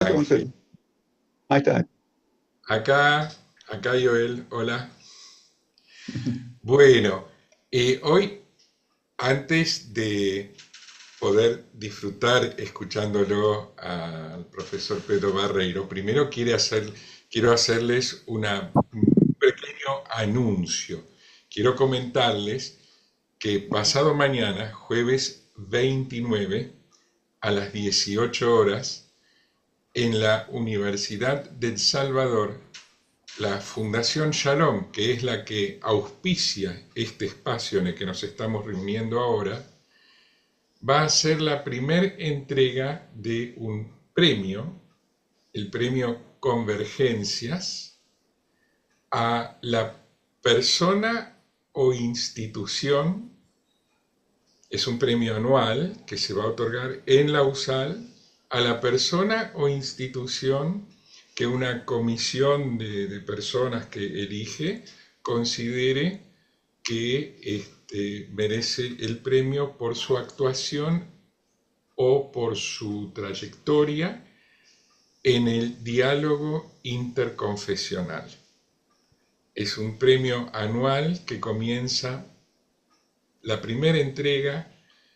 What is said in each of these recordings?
Ángel. Entonces, ahí está. Acá, acá Joel, hola. Bueno, hoy, antes de poder disfrutar escuchándolo al profesor Pedro Barreiro, primero quiero hacerles un pequeño anuncio. Quiero comentarles que pasado mañana, jueves 29, a las 18 horas, en la Universidad del Salvador, la Fundación Shalom, que es la que auspicia este espacio en el que nos estamos reuniendo ahora, va a ser la primera entrega de un premio, el premio Convergencias, a la persona o institución. Es un premio anual que se va a otorgar en la USAL a la persona o institución que una comisión de personas que elige considere que merece el premio por su actuación o por su trayectoria en el diálogo interconfesional. Es un premio anual que comienza. La primera entrega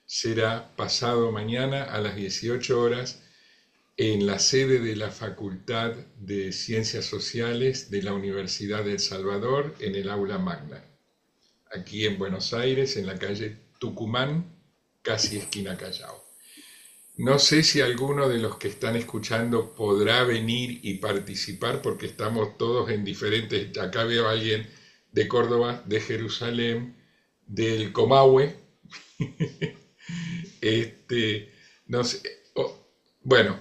será pasado mañana a las 18 horas en la sede de la Facultad de Ciencias Sociales de la Universidad de El Salvador, en el aula magna, aquí en Buenos Aires, en la calle Tucumán, casi esquina Callao. No sé si alguno de los que están escuchando podrá venir y participar porque estamos todos en diferentes. Acá veo a alguien de Córdoba, de Jerusalén, del Comahue. Este, no sé, bueno,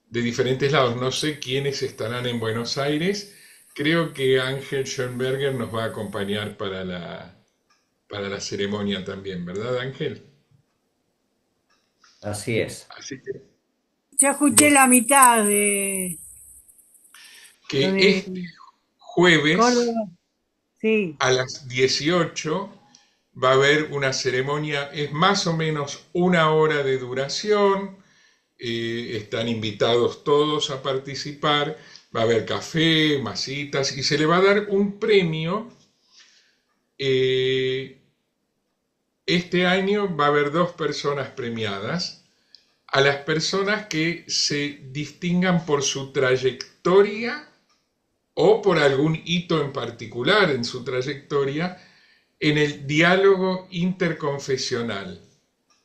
de diferentes lados. No sé quiénes estarán en Buenos Aires. Creo que Ángel Schoenberger nos va a acompañar para la ceremonia también, ¿verdad, Ángel? Así es. Así que, Ya escuché bueno, la mitad de lo que de este jueves Córdoba. Sí, a las 18 va a haber una ceremonia, es más o menos una hora de duración. Están invitados todos a participar, va a haber café, masitas y se le va a dar un premio. eh, este año va a haber dos personas premiadas, a las personas que se distingan por su trayectoria o por algún hito en particular en su trayectoria en el diálogo interconfesional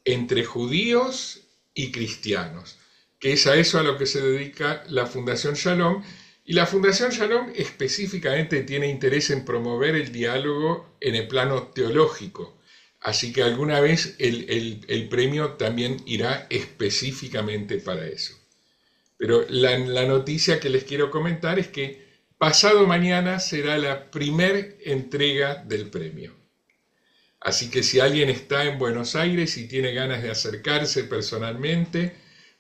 entre judíos y cristianos, que es a eso a lo que se dedica la Fundación Shalom. Y la Fundación Shalom específicamente tiene interés en promover el diálogo en el plano teológico. Así que alguna vez el premio también irá específicamente para eso. Pero la noticia que les quiero comentar es que pasado mañana será la primer entrega del premio. Así que si alguien está en Buenos Aires y tiene ganas de acercarse personalmente,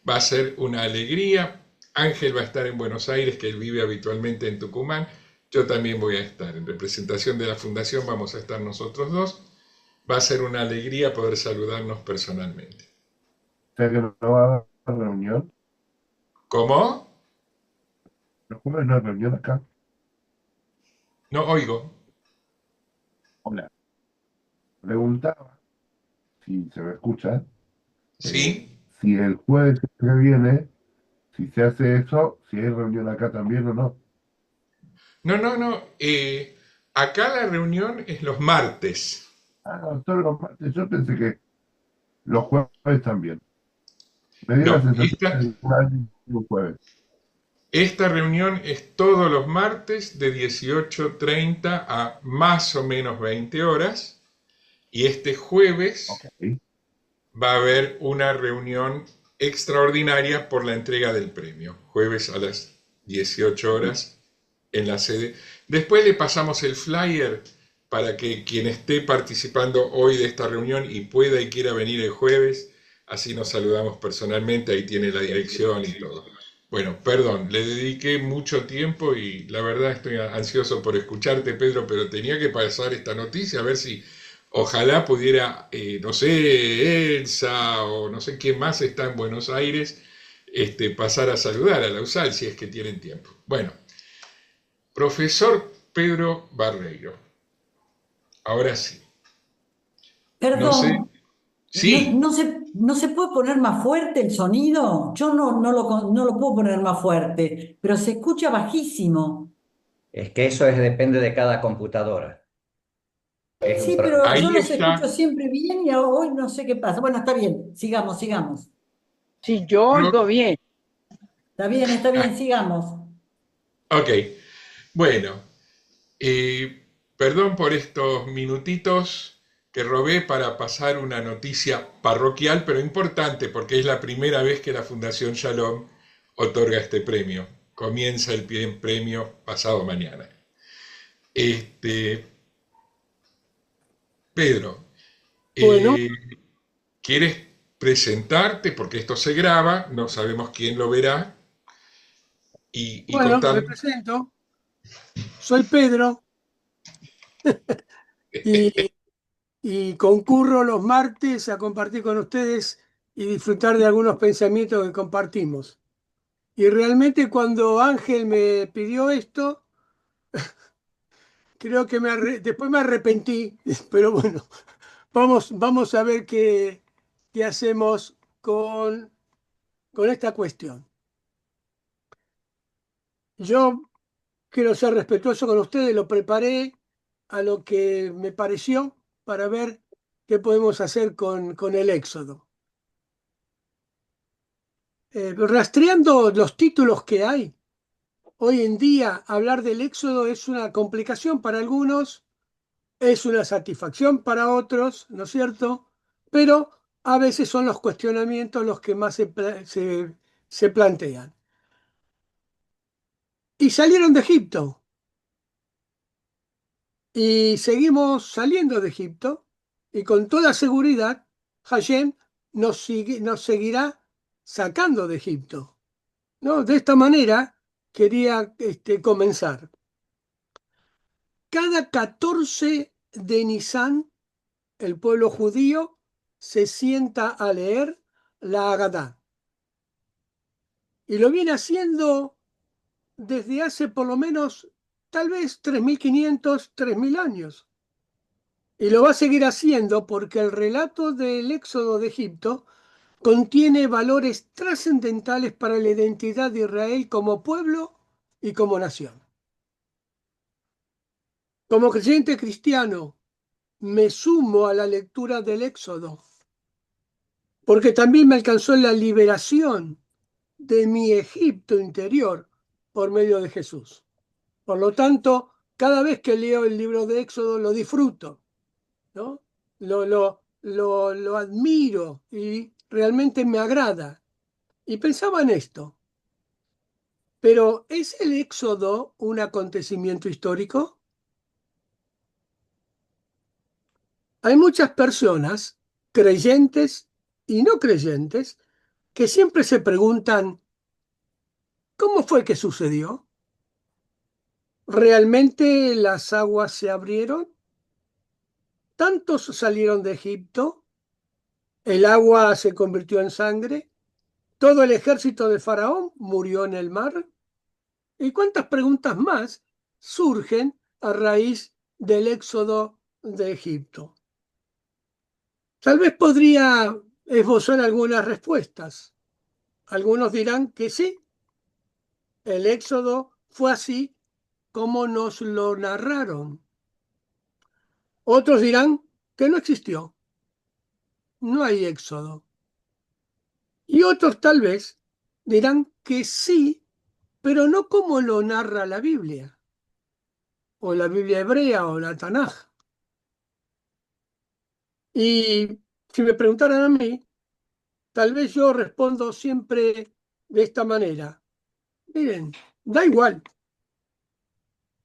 va a ser una alegría. Ángel va a estar en Buenos Aires, que él vive habitualmente en Tucumán. Yo también voy a estar. En representación de la Fundación vamos a estar nosotros dos. Va a ser una alegría poder saludarnos personalmente. O sea que no va a haber reunión. ¿Cómo? Los jueves no hay reunión acá. No oigo. Hola. Preguntaba si se me escucha. ¿Sí? Si el jueves que viene, si se hace eso, si hay reunión acá también o no. No, no, no. Acá la reunión es los martes. Ah, no, todos los martes. Yo pensé que los jueves también. Me dio la No, sensación de que hay un jueves. esta reunión es todos los martes de 18:30 a más o menos 20 horas. Y este jueves Ok. va a haber una reunión extraordinaria por la entrega del premio. Jueves a las 18 horas en la sede. Después le pasamos el flyer para que quien esté participando hoy de esta reunión y pueda y quiera venir el jueves, así nos saludamos personalmente, ahí tiene la dirección y todo. Bueno, perdón, le dediqué mucho tiempo y la verdad estoy ansioso por escucharte, Pedro, pero tenía que pasar esta noticia a ver si ojalá pudiera, no sé, Elsa o no sé quién más está en Buenos Aires, pasar a saludar a la USAL si es que tienen tiempo. Bueno, profesor Pedro Barreiro, ahora sí. No sé, Perdón, sí, no se puede poner más fuerte el sonido. Yo no lo puedo poner más fuerte, pero se escucha bajísimo. Es que eso depende de cada computadora. Es un Sí, pro- pero yo ahí los escucho está. siempre bien y hoy no sé qué pasa. Bueno, está bien, sigamos, sigamos. Sí, yo oigo Lo- bien. Está ah, bien, sigamos. ok, bueno, perdón por estos minutitos que robé para pasar una noticia parroquial, pero importante porque es la primera vez que la Fundación Shalom otorga este premio. Comienza el premio pasado mañana. Este, Pedro, Bueno, eh, ¿quieres presentarte? Porque esto se graba, no sabemos quién lo verá, y bueno, me contar. presento. Soy Pedro y, y concurro los martes a compartir con ustedes y disfrutar de algunos pensamientos que compartimos. Y realmente cuando Ángel me pidió esto, creo que después me arrepentí, pero bueno, vamos a ver qué hacemos con esta cuestión. Yo quiero ser respetuoso con ustedes, lo preparé a lo que me pareció para ver qué podemos hacer con el Éxodo. Rastreando los títulos que hay, hoy en día hablar del Éxodo es una complicación para algunos, es una satisfacción para otros, ¿no es cierto? Pero a veces son los cuestionamientos los que más se plantean. Y salieron de Egipto y seguimos saliendo de Egipto y con toda seguridad Hashem nos seguirá sacando de Egipto, ¿no? De esta manera quería comenzar. Cada 14 de Nisan, el pueblo judío se sienta a leer la Agadá. Y lo viene haciendo desde hace por lo menos, tal vez 3.500, 3.000 años. Y lo va a seguir haciendo porque el relato del éxodo de Egipto contiene valores trascendentales para la identidad de Israel como pueblo y como nación. Como creyente cristiano, me sumo a la lectura del Éxodo, porque también me alcanzó la liberación de mi Egipto interior por medio de Jesús. Por lo tanto, cada vez que leo el libro de Éxodo lo disfruto, ¿no? Lo admiro y realmente me agrada. Y pensaba en esto, pero ¿es el Éxodo un acontecimiento histórico? Hay muchas personas, creyentes y no creyentes, que siempre se preguntan, ¿cómo fue que sucedió? ¿Realmente las aguas se abrieron? ¿Tantos salieron de Egipto? ¿El agua se convirtió en sangre? ¿Todo el ejército de Faraón murió en el mar? ¿Y cuántas preguntas más surgen a raíz del éxodo de Egipto? Tal vez podría esbozar algunas respuestas. Algunos dirán que sí, el éxodo fue así como nos lo narraron. Otros dirán que no existió, no hay éxodo. Y otros tal vez dirán que sí, pero no como lo narra la Biblia, o la Biblia hebrea, o la Tanaj. Y si me preguntaran a mí, tal vez yo respondo siempre de esta manera. Miren, da igual,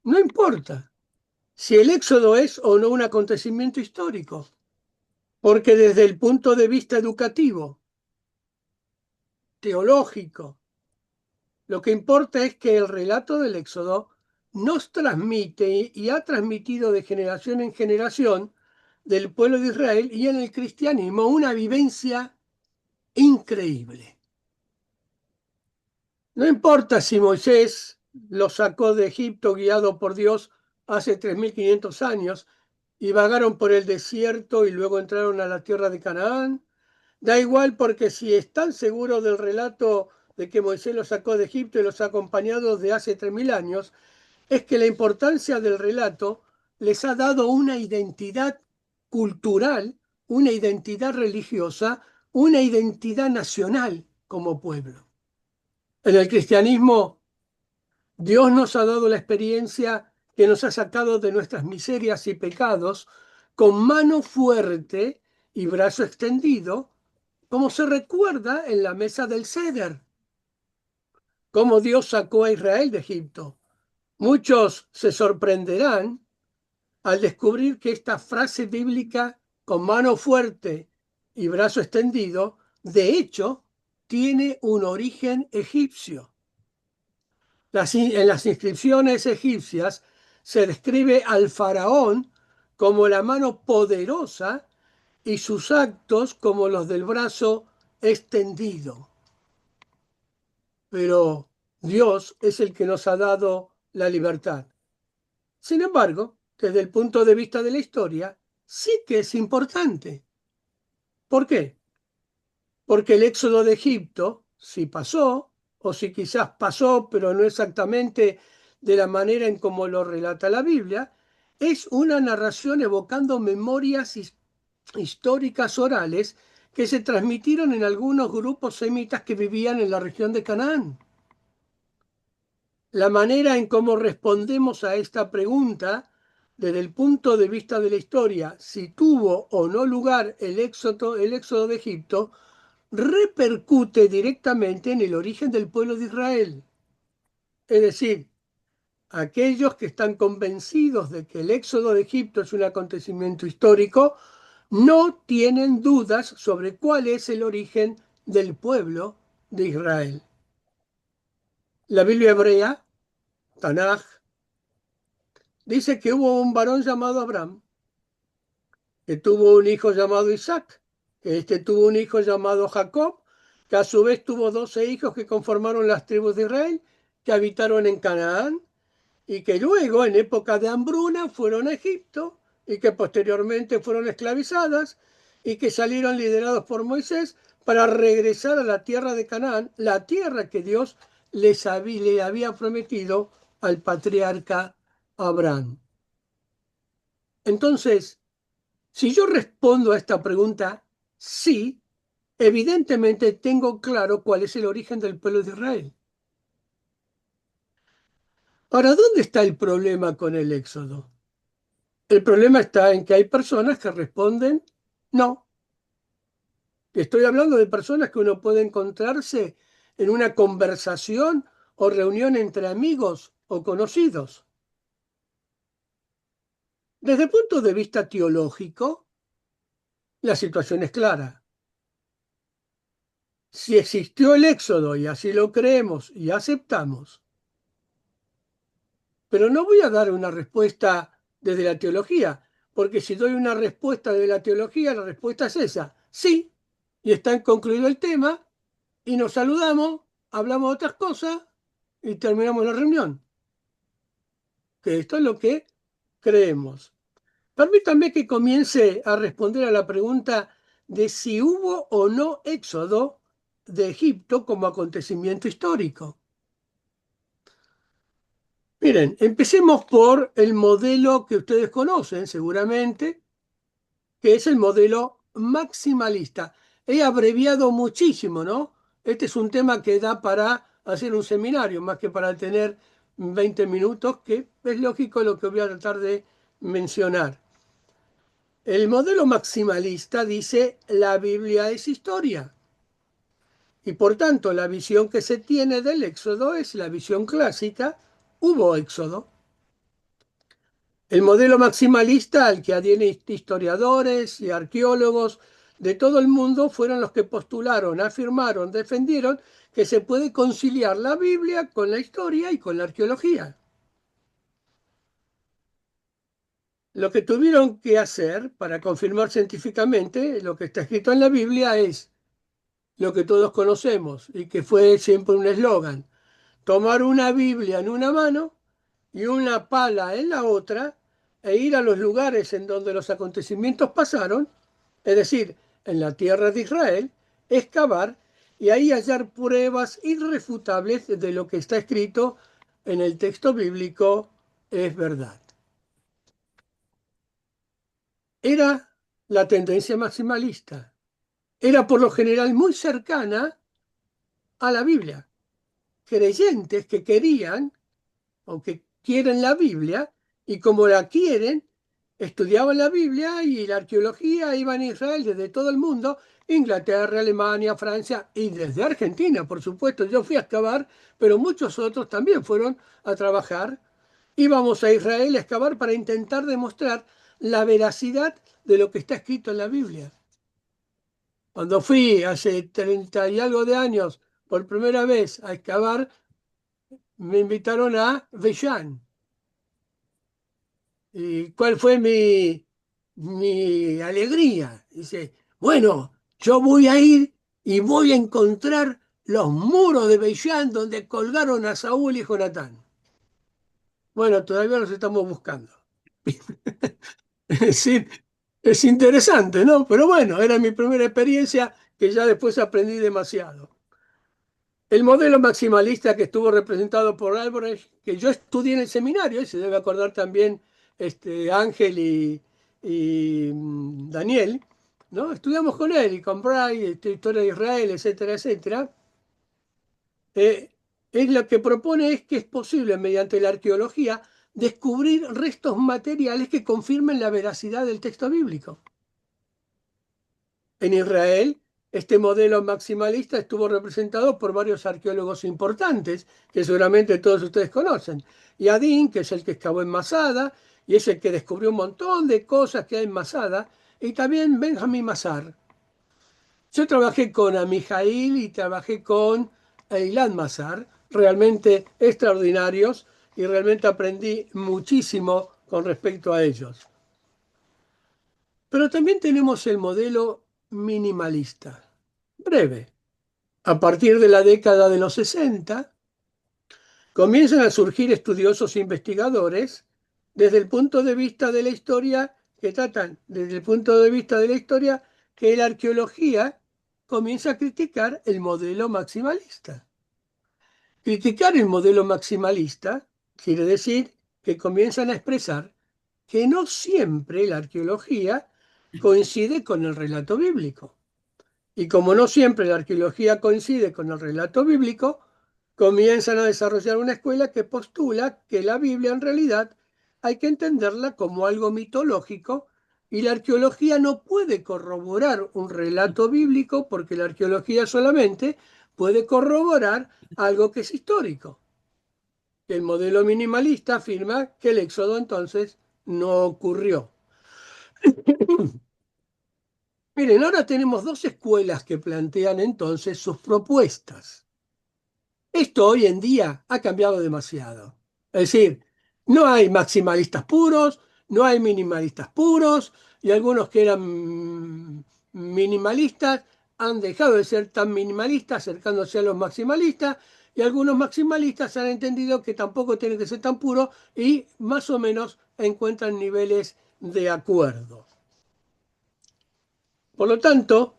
no importa si el éxodo es o no un acontecimiento histórico, porque desde el punto de vista educativo, teológico, lo que importa es que el relato del éxodo nos transmite y ha transmitido de generación en generación del pueblo de Israel y en el cristianismo una vivencia increíble. No importa si Moisés los sacó de Egipto guiado por Dios hace 3.500 años y vagaron por el desierto y luego entraron a la tierra de Canaán. Da igual porque si están seguros del relato de que Moisés los sacó de Egipto y los ha acompañado de hace 3.000 años, es que la importancia del relato les ha dado una identidad cultural, una identidad religiosa, una identidad nacional como pueblo. En el cristianismo, Dios nos ha dado la experiencia que nos ha sacado de nuestras miserias y pecados con mano fuerte y brazo extendido, como se recuerda en la mesa del Ceder, cómo Dios sacó a Israel de Egipto. Muchos se sorprenderán al descubrir que esta frase bíblica con mano fuerte y brazo extendido, de hecho, tiene un origen egipcio. En las inscripciones egipcias se describe al faraón como la mano poderosa y sus actos como los del brazo extendido. Pero Dios es el que nos ha dado la libertad. Sin embargo, desde el punto de vista de la historia, sí que es importante. ¿Por qué? Porque el éxodo de Egipto, si pasó, o si quizás pasó, pero no exactamente de la manera en como lo relata la Biblia, es una narración evocando memorias históricas orales que se transmitieron en algunos grupos semitas que vivían en la región de Canaán. La manera en cómo respondemos a esta pregunta, desde el punto de vista de la historia, si tuvo o no lugar el éxodo de Egipto, repercute directamente en el origen del pueblo de Israel. Es decir, aquellos que están convencidos de que el éxodo de Egipto es un acontecimiento histórico, no tienen dudas sobre cuál es el origen del pueblo de Israel. La Biblia hebrea, Tanaj, dice que hubo un varón llamado Abraham, que tuvo un hijo llamado Isaac, que tuvo un hijo llamado Jacob, que a su vez tuvo 12 hijos que conformaron las tribus de Israel, que habitaron en Canaán, y que luego, en época de hambruna, fueron a Egipto, y que posteriormente fueron esclavizadas, y que salieron liderados por Moisés para regresar a la tierra de Canaán, la tierra que Dios le había prometido al patriarca Abraham. Entonces, si yo respondo a esta pregunta, sí, evidentemente tengo claro cuál es el origen del pueblo de Israel. Ahora, ¿dónde está el problema con el éxodo? El problema está en que hay personas que responden no. Estoy hablando de personas que uno puede encontrarse en una conversación o reunión entre amigos o conocidos. Desde el punto de vista teológico, la situación es clara. Si existió el éxodo y así lo creemos y aceptamos, pero no voy a dar una respuesta desde la teología, porque si doy una respuesta desde la teología, la respuesta es esa, sí, y está concluido el tema, y nos saludamos, hablamos de otras cosas y terminamos la reunión. Que esto es lo que creemos. Permítanme que comience a responder a la pregunta de si hubo o no éxodo de Egipto como acontecimiento histórico. Miren, empecemos por el modelo que ustedes conocen seguramente, que es el modelo maximalista. He abreviado muchísimo, ¿no? Este es un tema que da para hacer un seminario, más que para tener 20 minutos, que es lógico lo que voy a tratar de mencionar. El modelo maximalista dice la Biblia es historia. Y por tanto, la visión que se tiene del éxodo es la visión clásica, hubo éxodo. El modelo maximalista al que adhieren historiadores y arqueólogos de todo el mundo fueron los que postularon, afirmaron, defendieron que se puede conciliar la Biblia con la historia y con la arqueología. Lo que tuvieron que hacer para confirmar científicamente lo que está escrito en la Biblia es lo que todos conocemos y que fue siempre un eslogan. tomar una Biblia en una mano y una pala en la otra e ir a los lugares en donde los acontecimientos pasaron, es decir, en la tierra de Israel, excavar y ahí hallar pruebas irrefutables de lo que está escrito en el texto bíblico es verdad. Era la tendencia maximalista. Era por lo general muy cercana a la Biblia. Creyentes que querían o que quieren la Biblia y como la quieren, estudiaban la Biblia y la arqueología, iban a Israel desde todo el mundo, Inglaterra, Alemania, Francia y desde Argentina, por supuesto. Yo fui a excavar, pero muchos otros también fueron a trabajar. Íbamos a Israel a excavar para intentar demostrar la veracidad de lo que está escrito en la Biblia. Cuando fui hace 30 y algo de años por primera vez a excavar, me invitaron a Beyán. ¿Y cuál fue mi alegría? Dice, bueno, yo voy a ir y voy a encontrar los muros de Beyán donde colgaron a Saúl y Jonatán. Bueno, todavía los estamos buscando. Es decir, es interesante, ¿no? Pero bueno, era mi primera experiencia que ya después aprendí demasiado. El modelo maximalista que estuvo representado por Albrecht, que yo estudié en el seminario, y se debe acordar también Ángel y Daniel, ¿no? Estudiamos con él y con Bray, historia de Israel, etcétera, etcétera. Es lo que propone es que es posible, mediante la arqueología, descubrir restos materiales que confirmen la veracidad del texto bíblico. En Israel, este modelo maximalista estuvo representado por varios arqueólogos importantes, que seguramente todos ustedes conocen. Yadin, que es el que excavó en Masada, y es el que descubrió un montón de cosas que hay en Masada, y también Benjamin Mazar. Yo trabajé con Amijail y trabajé con Eilat Mazar, realmente extraordinarios, y realmente aprendí muchísimo con respecto a ellos. Pero también tenemos el modelo minimalista, breve. A partir de la década de los 60, comienzan a surgir estudiosos e investigadores desde el punto de vista de la historia que tratan, desde el punto de vista de la historia que la arqueología comienza a criticar el modelo maximalista. Criticar el modelo maximalista quiere decir que comienzan a expresar que no siempre la arqueología coincide con el relato bíblico. Y como no siempre la arqueología coincide con el relato bíblico, comienzan a desarrollar una escuela que postula que la Biblia en realidad hay que entenderla como algo mitológico y la arqueología no puede corroborar un relato bíblico porque la arqueología solamente puede corroborar algo que es histórico. El modelo minimalista afirma que el éxodo entonces no ocurrió. Miren, ahora tenemos dos escuelas que plantean entonces sus propuestas. Esto hoy en día ha cambiado demasiado. Es decir, no hay maximalistas puros, no hay minimalistas puros, y algunos que eran minimalistas han dejado de ser tan minimalistas, acercándose a los maximalistas, y algunos maximalistas han entendido que tampoco tienen que ser tan puros y más o menos encuentran niveles de acuerdo. Por lo tanto,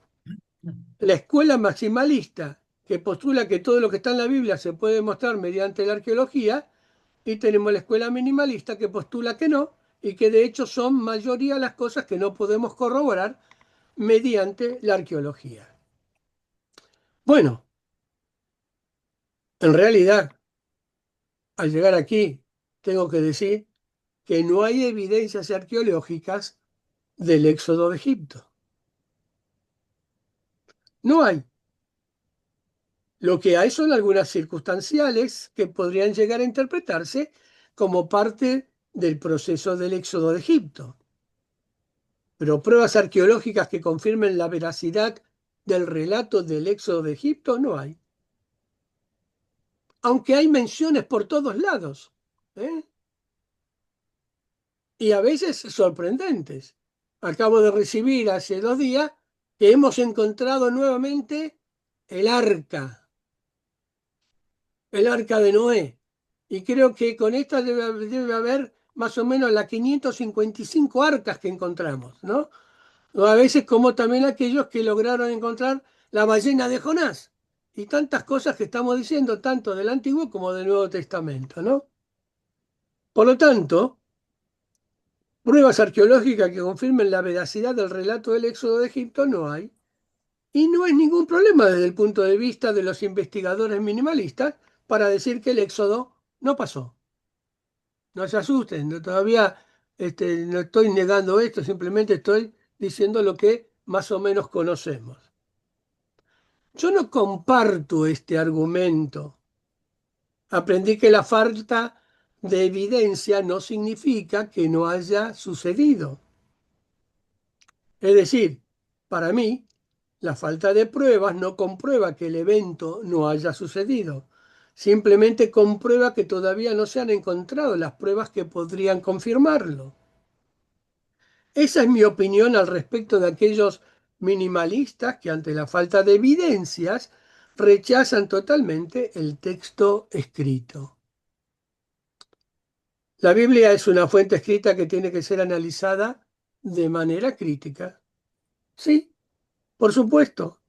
la escuela maximalista que postula que todo lo que está en la Biblia se puede demostrar mediante la arqueología, y tenemos la escuela minimalista que postula que no, y que de hecho son mayoría las cosas que no podemos corroborar mediante la arqueología. Bueno, en realidad, al llegar aquí, tengo que decir que no hay evidencias arqueológicas del éxodo de Egipto. No hay. Lo que hay son algunas circunstanciales que podrían llegar a interpretarse como parte del proceso del éxodo de Egipto. Pero pruebas arqueológicas que confirmen la veracidad del relato del éxodo de Egipto no hay. Aunque hay menciones por todos lados, ¿eh? Y a veces sorprendentes. Acabo de recibir hace 2 días que hemos encontrado nuevamente el arca. el arca de Noé. Y creo que con esta debe haber más o menos las 555 arcas que encontramos, ¿no? O a veces como también aquellos que lograron encontrar la ballena de Jonás. Y tantas cosas que estamos diciendo, tanto del Antiguo como del Nuevo Testamento, ¿no? Por lo tanto, pruebas arqueológicas que confirmen la veracidad del relato del éxodo de Egipto no hay. Y no es ningún problema desde el punto de vista de los investigadores minimalistas para decir que el éxodo no pasó. No se asusten, todavía no estoy negando esto, simplemente estoy diciendo lo que más o menos conocemos. Yo no comparto este argumento. Aprendí que la falta de evidencia no significa que no haya sucedido. Es decir, para mí, la falta de pruebas no comprueba que el evento no haya sucedido. Simplemente comprueba que todavía no se han encontrado las pruebas que podrían confirmarlo. Esa es mi opinión al respecto de aquellos minimalistas que ante la falta de evidencias rechazan totalmente el texto escrito. La Biblia es una fuente escrita que tiene que ser analizada de manera crítica. Sí, por supuesto,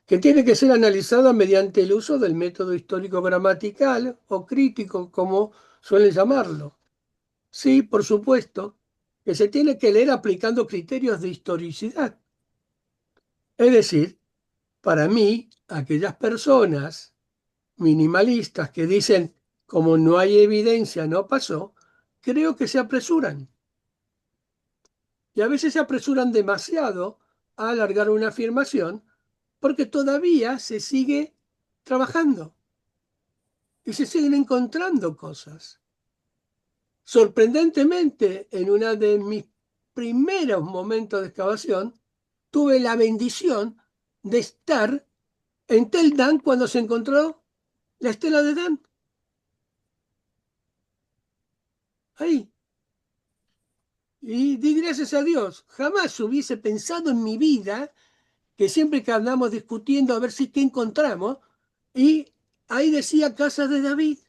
que tiene que ser analizada mediante el uso del método histórico gramatical o crítico, como suelen llamarlo. Sí, por supuesto, que se tiene que leer aplicando criterios de historicidad. Es decir, para mí, aquellas personas minimalistas que dicen, como no hay evidencia, no pasó, creo que se apresuran. Y a veces se apresuran demasiado a alargar una afirmación porque todavía se sigue trabajando y se siguen encontrando cosas. Sorprendentemente, en uno de mis primeros momentos de excavación, tuve la bendición de estar en Tel Dan cuando se encontró la estela de Dan. Ahí. Y di gracias a Dios. Jamás hubiese pensado en mi vida que siempre que andamos discutiendo a ver si qué encontramos, y ahí decía Casa de David.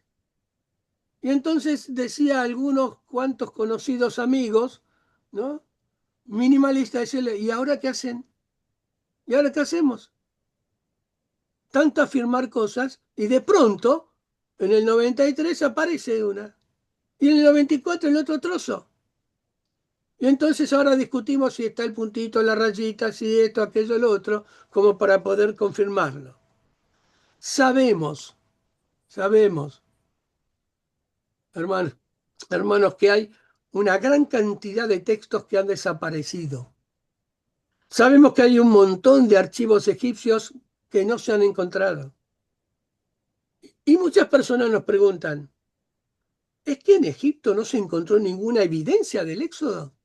Y entonces decía a algunos cuantos conocidos amigos, ¿no? Minimalistas, decirle, ¿y ahora qué hacen? ¿Y ahora qué hacemos? Tanto afirmar cosas y de pronto, en el 93 aparece una. Y en el 94 el otro trozo. Y entonces ahora discutimos si está el puntito, la rayita, si esto, aquello, lo otro, como para poder confirmarlo. Sabemos, hermanos, hermanos, que hay una gran cantidad de textos que han desaparecido. Sabemos que hay un montón de archivos egipcios que no se han encontrado. Y muchas personas nos preguntan, ¿es que en Egipto no se encontró ninguna evidencia del éxodo?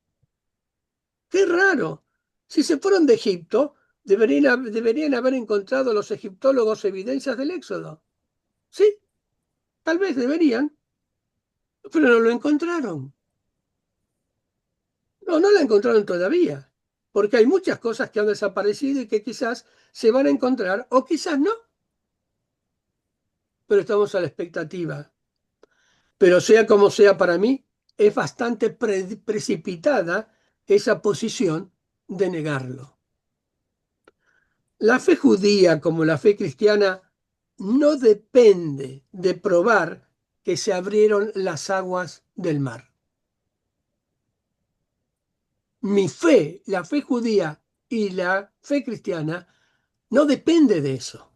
¡Qué raro! Si se fueron de Egipto, deberían haber encontrado los egiptólogos evidencias del éxodo. Sí, tal vez deberían, pero no lo encontraron. No la encontraron todavía, porque hay muchas cosas que han desaparecido y que quizás se van a encontrar o quizás no. Pero estamos a la expectativa. Pero sea como sea para mí, es bastante precipitada esa posición de negarlo. La fe judía como la fe cristiana no depende de probar que se abrieron las aguas del mar. Mi fe, la fe judía y la fe cristiana, no depende de eso.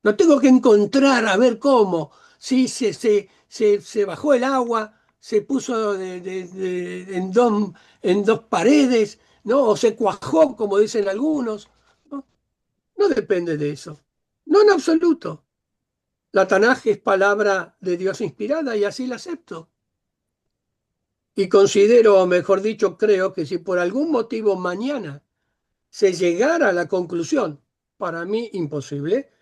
No tengo que encontrar a ver cómo, si se bajó el agua, se puso en dos paredes, ¿no? O se cuajó, como dicen algunos. No, no depende de eso. No en absoluto. La Tanaj es palabra de Dios inspirada y así la acepto. Y considero, o mejor dicho, creo que si por algún motivo mañana se llegara a la conclusión, para mí imposible,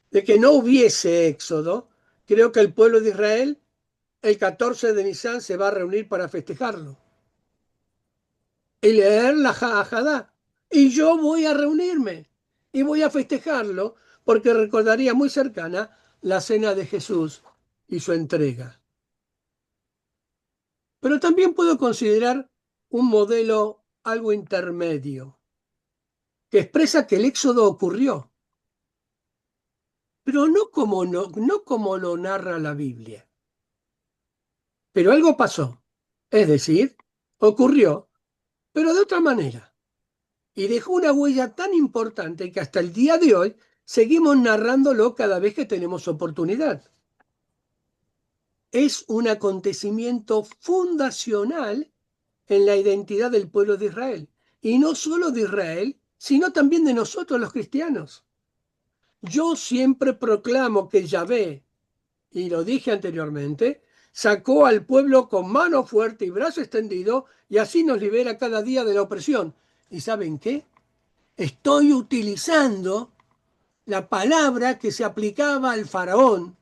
de que no hubiese éxodo, creo que el pueblo de Israel el 14 de Nisan se va a reunir para festejarlo y leer la Haggadah. Y yo voy a reunirme y voy a festejarlo porque recordaría muy cercana la cena de Jesús y su entrega. Pero también puedo considerar un modelo algo intermedio, que expresa que el éxodo ocurrió, pero no como lo narra la Biblia. Pero algo pasó, es decir, ocurrió, pero de otra manera. Y dejó una huella tan importante que hasta el día de hoy seguimos narrándolo cada vez que tenemos oportunidad. Es un acontecimiento fundacional en la identidad del pueblo de Israel. Y no solo de Israel, sino también de nosotros los cristianos. Yo siempre proclamo que Yahvé, y lo dije anteriormente, sacó al pueblo con mano fuerte y brazo extendido, y así nos libera cada día de la opresión. ¿Y saben qué? Estoy utilizando la palabra que se aplicaba al faraón,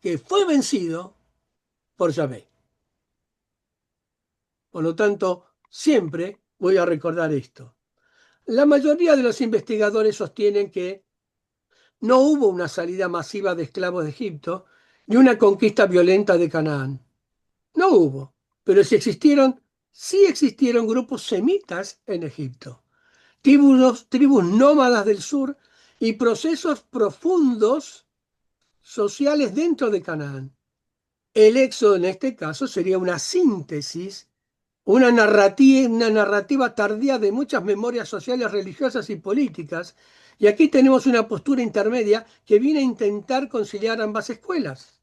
que fue vencido por Yahvé. Por lo tanto, siempre voy a recordar esto. La mayoría de los investigadores sostienen que no hubo una salida masiva de esclavos de Egipto ni una conquista violenta de Canaán. No hubo, pero sí existieron grupos semitas en Egipto, tribus nómadas del sur y procesos profundos sociales dentro de Canaán. El éxodo en este caso sería una síntesis, una narrativa tardía de muchas memorias sociales, religiosas y políticas. Y aquí tenemos una postura intermedia que viene a intentar conciliar ambas escuelas.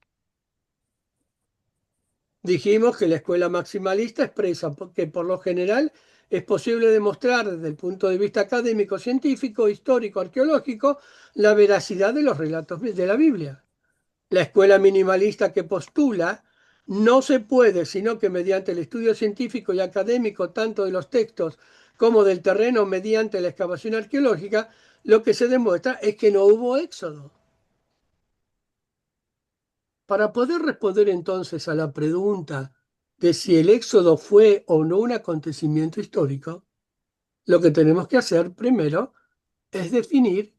Dijimos que la escuela maximalista expresa que por lo general es posible demostrar desde el punto de vista académico, científico, histórico, arqueológico, la veracidad de los relatos de la Biblia. La escuela minimalista que postula no se puede, sino que mediante el estudio científico y académico tanto de los textos como del terreno mediante la excavación arqueológica, lo que se demuestra es que no hubo éxodo. Para poder responder entonces a la pregunta de si el éxodo fue o no un acontecimiento histórico, lo que tenemos que hacer primero es definir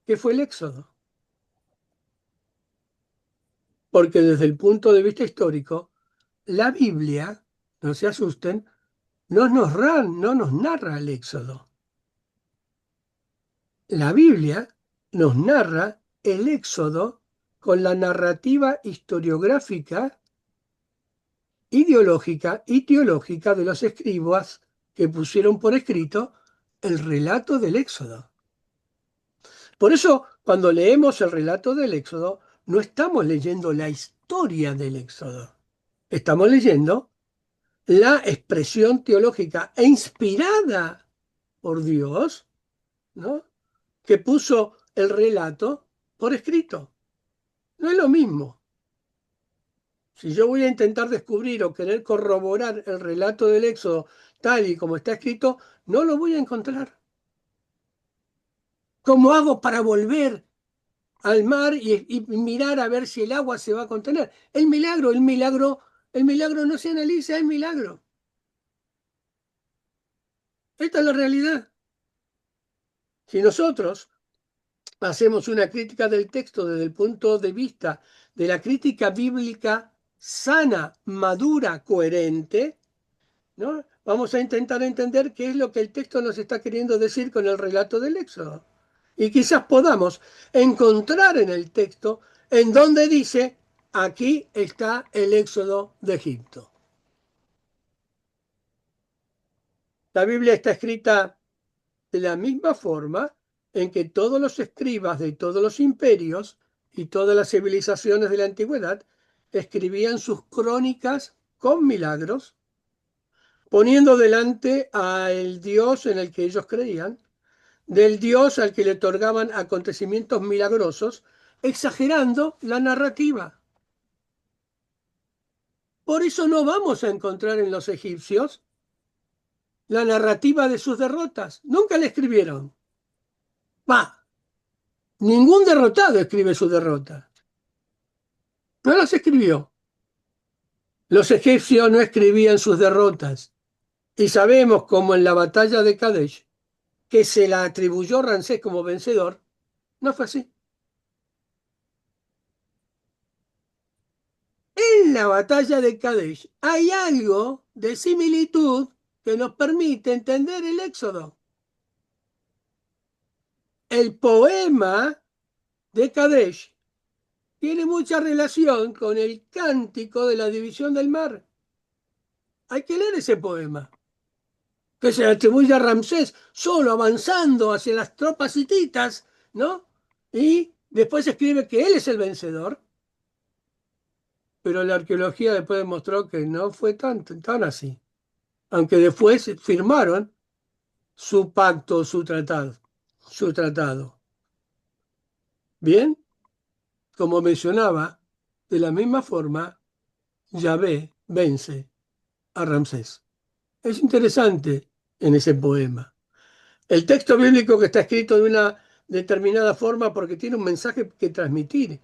qué fue el éxodo. Porque desde el punto de vista histórico, la Biblia, no se asusten, no nos narra el éxodo. La Biblia nos narra el éxodo con la narrativa historiográfica, ideológica y teológica de los escribas que pusieron por escrito el relato del éxodo. Por eso, cuando leemos el relato del éxodo, no estamos leyendo la historia del éxodo. Estamos leyendo la expresión teológica e inspirada por Dios, ¿no?, que puso el relato por escrito. No es lo mismo. Si yo voy a intentar descubrir o querer corroborar el relato del Éxodo tal y como está escrito, no lo voy a encontrar. ¿Cómo hago para volver al mar y mirar a ver si el agua se va a contener? El milagro no se analiza, es milagro. Esta es la realidad. Si nosotros hacemos una crítica del texto desde el punto de vista de la crítica bíblica sana, madura, coherente, ¿no?, vamos a intentar entender qué es lo que el texto nos está queriendo decir con el relato del Éxodo. Y quizás podamos encontrar en el texto en donde dice, aquí está el Éxodo de Egipto. La Biblia está escrita de la misma forma en que todos los escribas de todos los imperios y todas las civilizaciones de la antigüedad escribían sus crónicas con milagros, poniendo delante al Dios en el que ellos creían, del Dios al que le otorgaban acontecimientos milagrosos, exagerando la narrativa. Por eso no vamos a encontrar en los egipcios la narrativa de sus derrotas. Nunca la escribieron. Ningún derrotado escribe su derrota. No las escribió. Los egipcios no escribían sus derrotas. Y sabemos, como en la batalla de Kadesh, que se la atribuyó Ramsés como vencedor, no fue así. la batalla de Kadesh hay algo de similitud que nos permite entender el Éxodo. El poema de Kadesh tiene mucha relación con el cántico de la división del mar. Hay que leer ese poema, que se atribuye a Ramsés, solo avanzando hacia las tropas hititas, ¿no? Y después escribe que él es el vencedor. Pero la arqueología después demostró que no fue tan así. Aunque después firmaron su pacto, su tratado. Bien, como mencionaba, de la misma forma, Yahvé vence a Ramsés. Es interesante en ese poema. El texto bíblico que está escrito de una determinada forma porque tiene un mensaje que transmitir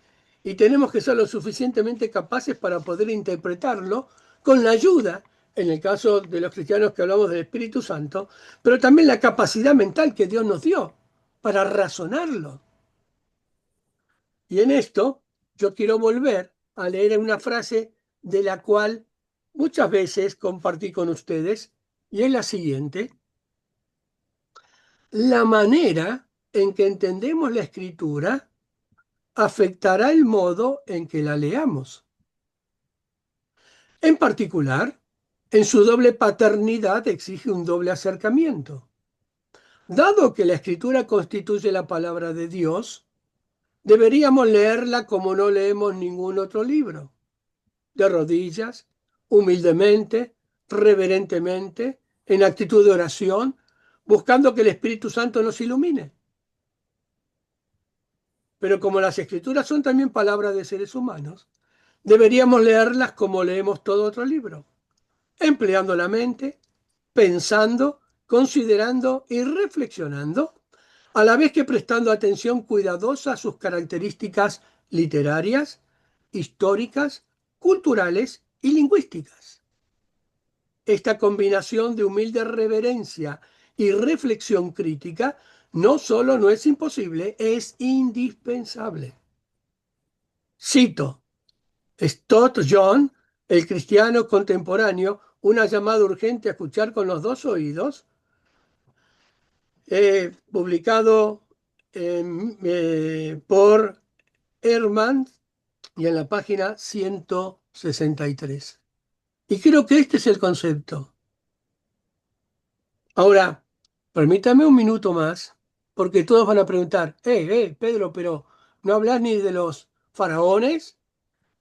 y tenemos que ser lo suficientemente capaces para poder interpretarlo con la ayuda, en el caso de los cristianos que hablamos del Espíritu Santo, pero también la capacidad mental que Dios nos dio para razonarlo. Y en esto yo quiero volver a leer una frase de la cual muchas veces compartí con ustedes y es la siguiente. La manera en que entendemos la Escritura afectará el modo en que la leamos. En particular, en su doble paternidad exige un doble acercamiento. Dado que la Escritura constituye la palabra de Dios, deberíamos leerla como no leemos ningún otro libro, de rodillas, humildemente, reverentemente, en actitud de oración, buscando que el Espíritu Santo nos ilumine. Pero como las Escrituras son también palabras de seres humanos, deberíamos leerlas como leemos todo otro libro, empleando la mente, pensando, considerando y reflexionando, a la vez que prestando atención cuidadosa a sus características literarias, históricas, culturales y lingüísticas. Esta combinación de humilde reverencia y reflexión crítica no solo no es imposible, es indispensable. Cito, Stott John, el cristiano contemporáneo, una llamada urgente a escuchar con los dos oídos, publicado por Ehrman y en la página 163. Y creo que este es el concepto. Ahora, permítame un minuto más, porque todos van a preguntar, Pedro, pero no hablas ni de los faraones,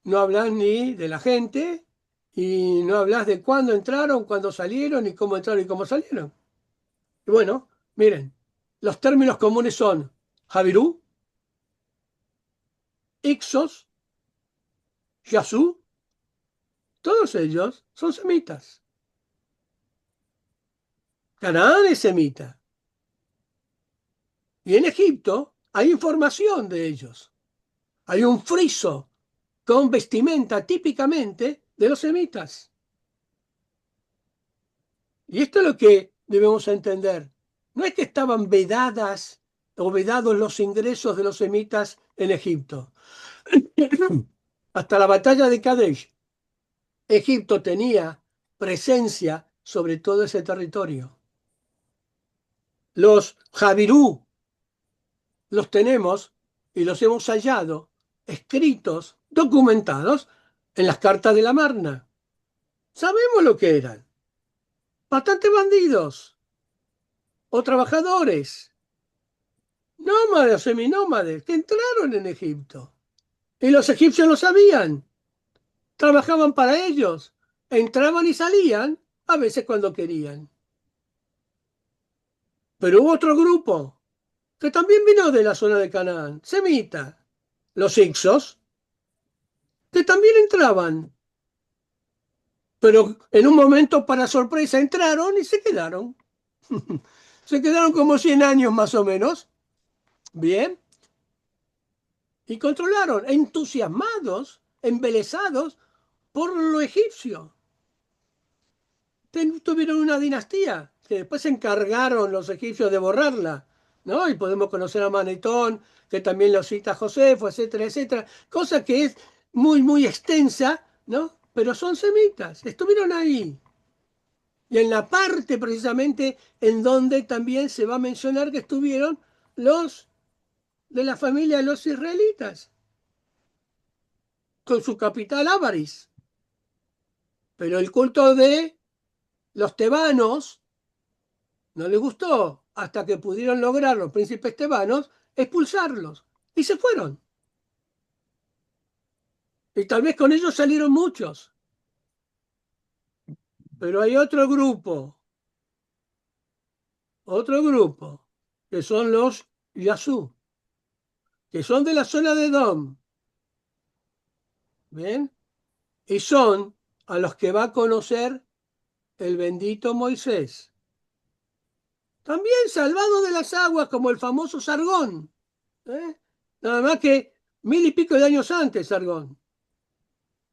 no hablas ni de la gente, y no hablas de cuándo entraron, cuándo salieron, y cómo entraron y cómo salieron. Y bueno, miren, los términos comunes son Javirú, Ixos, Yazú, todos ellos son semitas. Canaán es semita. Y en Egipto hay información de ellos. Hay un friso con vestimenta típicamente de los semitas. Y esto es lo que debemos entender. No es que estaban vedadas o vedados los ingresos de los semitas en Egipto. Hasta la batalla de Kadesh, Egipto tenía presencia sobre todo ese territorio. Los Javirú los tenemos y los hemos hallado escritos, documentados en las cartas de la Marna. Sabemos lo que eran. Bastantes bandidos o trabajadores, nómades o seminómades, que entraron en Egipto. Y los egipcios lo sabían. Trabajaban para ellos. Entraban y salían, a veces cuando querían. Pero hubo otro grupo que también vino de la zona de Canaán, semita, los Ixos, que también entraban. Pero en un momento, para sorpresa, entraron y se quedaron. Se quedaron como 100 años más o menos. Bien. Y controlaron, entusiasmados, embelesados por lo egipcio. Tuvieron una dinastía que después se encargaron los egipcios de borrarla, ¿no? Y podemos conocer a Manetón, que también lo cita Josefo, etcétera, etcétera. Cosa que es muy, muy extensa, ¿no? pero son semitas, estuvieron ahí. Y en la parte precisamente en donde también se va a mencionar que estuvieron los de la familia de los israelitas, con su capital Avaris. Pero el culto de los tebanos no les gustó hasta que pudieron lograr los príncipes tebanos expulsarlos. Y se fueron. Y tal vez con ellos salieron muchos. Pero hay otro grupo, que son los Yasú, que son de la zona de Edom. ¿Ven? Y son a los que va a conocer el bendito Moisés. También salvado de las aguas, como el famoso Sargón. ¿Eh? Nada más que 1000 y pico de años antes, Sargón.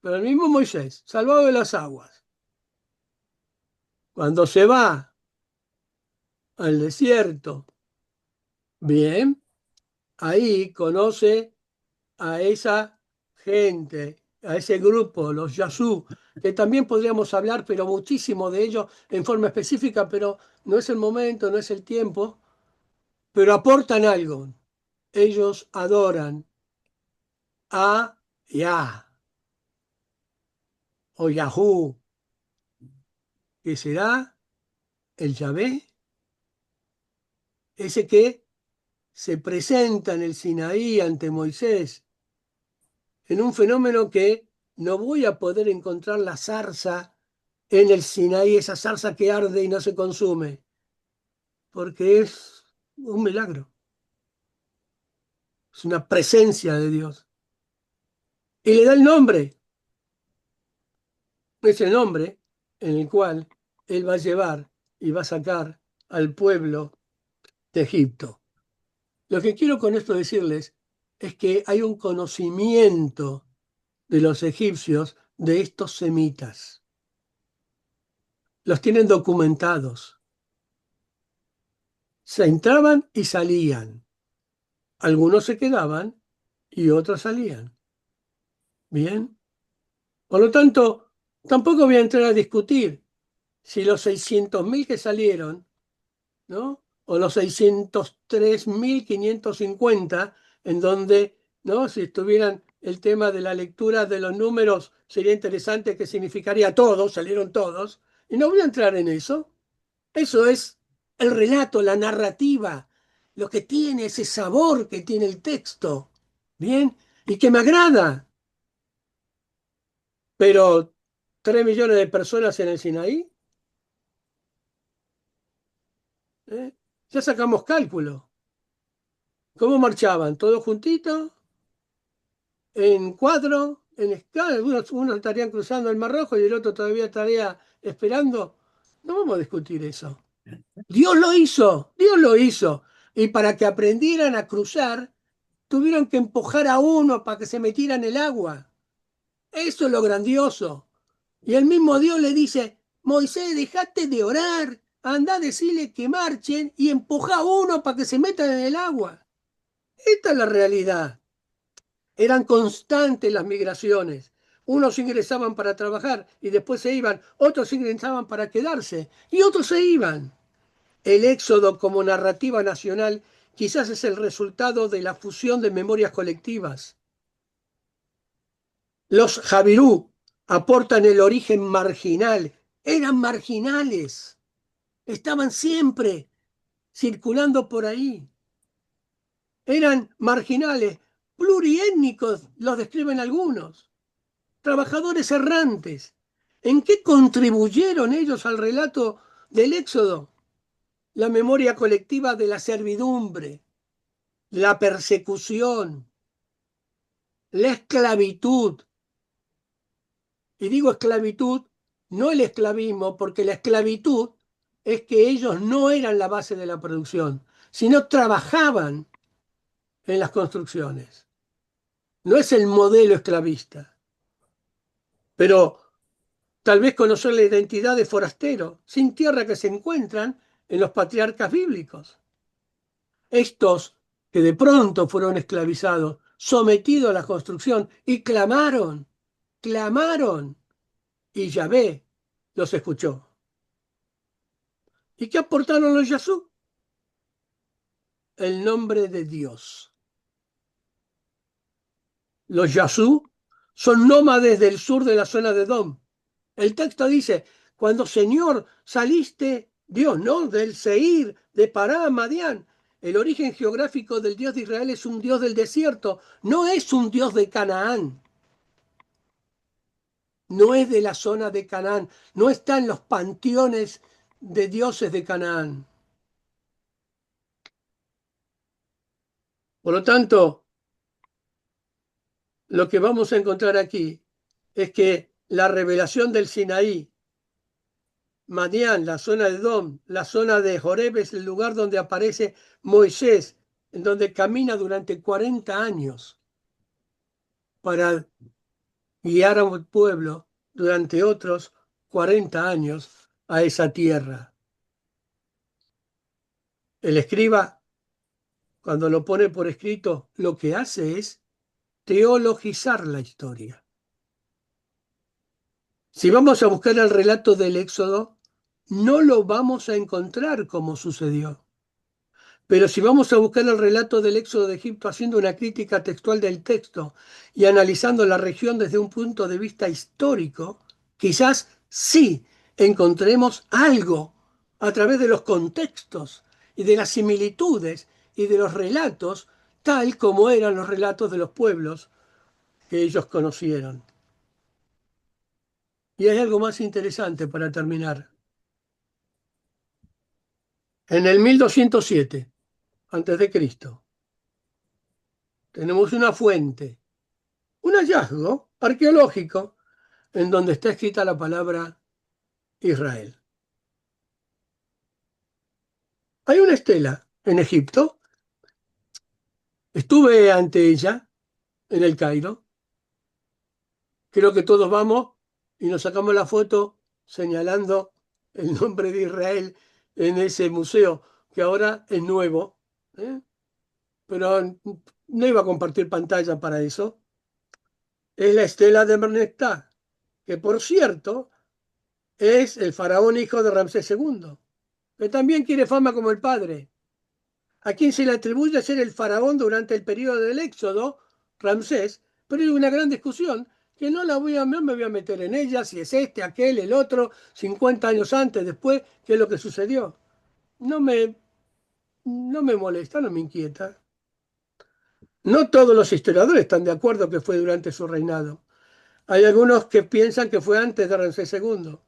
Pero el mismo Moisés, salvado de las aguas. Cuando se va al desierto, bien, ahí conoce a esa gente, a ese grupo, los Yasú, que también podríamos hablar, pero muchísimo de ellos en forma específica, pero no es el momento, no es el tiempo, pero aportan algo. Ellos adoran a Yah o Yahú, que será el Yahvé, ese que se presenta en el Sinaí ante Moisés, en un fenómeno que no voy a poder encontrar la zarza en el Sinaí, esa zarza que arde y no se consume, porque es un milagro, es una presencia de Dios. Y le da el nombre, ese nombre en el cual Él va a llevar y va a sacar al pueblo de Egipto. Lo que quiero con esto decirles es que hay un conocimiento de los egipcios de estos semitas. Los tienen documentados. Se entraban y salían. Algunos se quedaban y otros salían. Bien. Por lo tanto, tampoco voy a entrar a discutir si los 600.000 que salieron, ¿no? O los 603.550, en donde, ¿no? Si estuvieran el tema de la lectura de los números, sería interesante que significaría todos, salieron todos, y no voy a entrar en eso. Eso es el relato, la narrativa, lo que tiene ese sabor que tiene el texto, ¿bien? Y que me agrada. Pero 3 millones de personas en el Sinaí, ¿eh? Ya sacamos cálculo. ¿Cómo marchaban? ¿Todos juntitos? ¿En cuadro? ¿En escala? Unos estarían cruzando el Mar Rojo y el otro todavía estaría esperando. No vamos a discutir eso. Dios lo hizo, Dios lo hizo. Y para que aprendieran a cruzar, tuvieron que empujar a uno para que se metiera en el agua. Eso es lo grandioso. Y el mismo Dios le dice, Moisés, dejate de orar, anda a decirle que marchen y empuja a uno para que se metan en el agua. Esta es la realidad. Eran constantes las migraciones. Unos ingresaban para trabajar y después se iban, otros ingresaban para quedarse y otros se iban. El éxodo como narrativa nacional quizás es el resultado de la fusión de memorias colectivas. Los Javirú aportan el origen marginal. Eran marginales. Estaban siempre circulando por ahí. Eran marginales, pluriétnicos, los describen algunos. Trabajadores errantes. ¿En qué contribuyeron ellos al relato del Éxodo? La memoria colectiva de la servidumbre, la persecución, la esclavitud. Y digo esclavitud, no el esclavismo, porque la esclavitud es que ellos no eran la base de la producción, sino trabajaban en las construcciones. No es el modelo esclavista. Pero tal vez conocer la identidad de forastero, sin tierra, que se encuentran en los patriarcas bíblicos. Estos que de pronto fueron esclavizados, sometidos a la construcción y clamaron, y Yahvé los escuchó. ¿Y qué aportaron los Yazú? El nombre de Dios. Los Yazú son nómades del sur de la zona de Edom. El texto dice, cuando Señor saliste, Dios, ¿no? Del Seir, de Pará, Madián. El origen geográfico del Dios de Israel es un Dios del desierto, no es un Dios de Canaán. No es de la zona de Canaán, no está en los panteones de dioses de Canaán. Por lo tanto, lo que vamos a encontrar aquí es que la revelación del Sinaí, Madián, la zona de Edom, la zona de Joreb es el lugar donde aparece Moisés, en donde camina durante 40 años para guiar a un pueblo durante otros 40 años a esa tierra. El escriba, cuando lo pone por escrito, lo que hace es teologizar la historia. Si vamos a buscar el relato del Éxodo, no lo vamos a encontrar como sucedió. Pero si vamos a buscar el relato del Éxodo de Egipto haciendo una crítica textual del texto y analizando la región desde un punto de vista histórico, quizás sí encontremos algo a través de los contextos y de las similitudes y de los relatos, tal como eran los relatos de los pueblos que ellos conocieron. Y hay algo más interesante para terminar. En el 1207 antes de Cristo, tenemos una fuente, un hallazgo arqueológico en donde está escrita la palabra Israel. Hay una estela en Egipto, estuve ante ella en el Cairo, creo que todos vamos y nos sacamos la foto señalando el nombre de Israel en ese museo, que ahora es nuevo, ¿eh? Pero no iba a compartir pantalla para eso. Es la estela de Merneptah, que por cierto es el faraón hijo de Ramsés II, que también quiere fama como el padre, a quien se le atribuye ser el faraón durante el periodo del Éxodo, Ramsés, pero hay una gran discusión que no me voy a meter en ella, si es este, aquel, el otro, 50 años antes, después, qué es lo que sucedió. No me molesta, no me inquieta. No todos los historiadores están de acuerdo que fue durante su reinado. Hay algunos que piensan que fue antes de Ramsés II.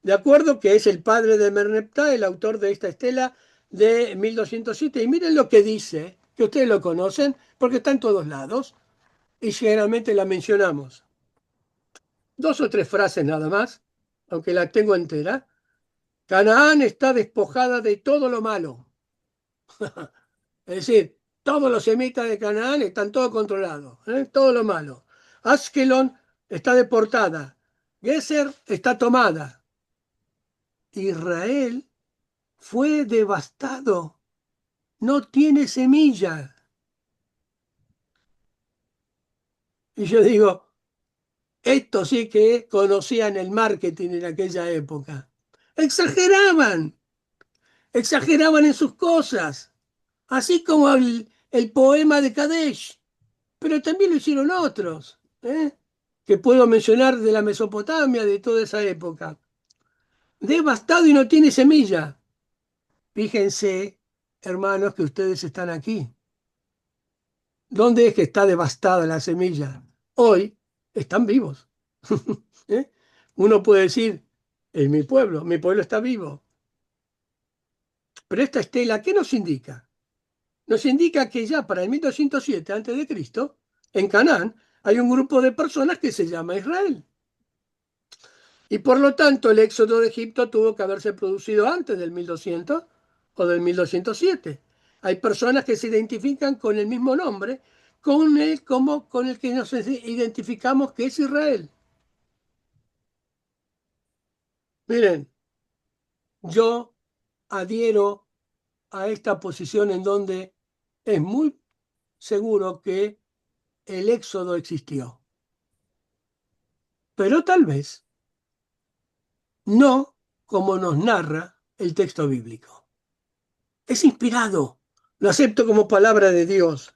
De acuerdo que es el padre de Merneptah, el autor de esta estela de 1207. Y miren lo que dice, que ustedes lo conocen, porque está en todos lados, y generalmente la mencionamos. 2 o 3 frases nada más, aunque la tengo entera. Canaán está despojada de todo lo malo. Es decir, todos los semitas de Canaán están todos controlados, todo lo malo. Askelon está deportada. Geser está tomada. Israel fue devastado. No tiene semilla. Y yo digo, esto sí que conocían el marketing en aquella época. Exageraban, exageraban en sus cosas, así como el poema de Kadesh, pero también lo hicieron otros, que puedo mencionar de la Mesopotamia, de toda esa época. Devastado y no tiene semilla. Fíjense, hermanos, que ustedes están aquí. ¿Dónde es que está devastada la semilla? Hoy están vivos. ¿Eh? Uno puede decir, en mi pueblo está vivo. Pero esta estela, ¿qué nos indica? Nos indica que ya para el 1207 a.C., en Canaán, hay un grupo de personas que se llama Israel. Y por lo tanto, el éxodo de Egipto tuvo que haberse producido antes del 1200 o del 1207. Hay personas que se identifican con el mismo nombre, con el que nos identificamos que es Israel. Miren, yo adhiero a esta posición en donde es muy seguro que el éxodo existió. pero tal vez no como nos narra el texto bíblico. Es inspirado, lo acepto como palabra de Dios,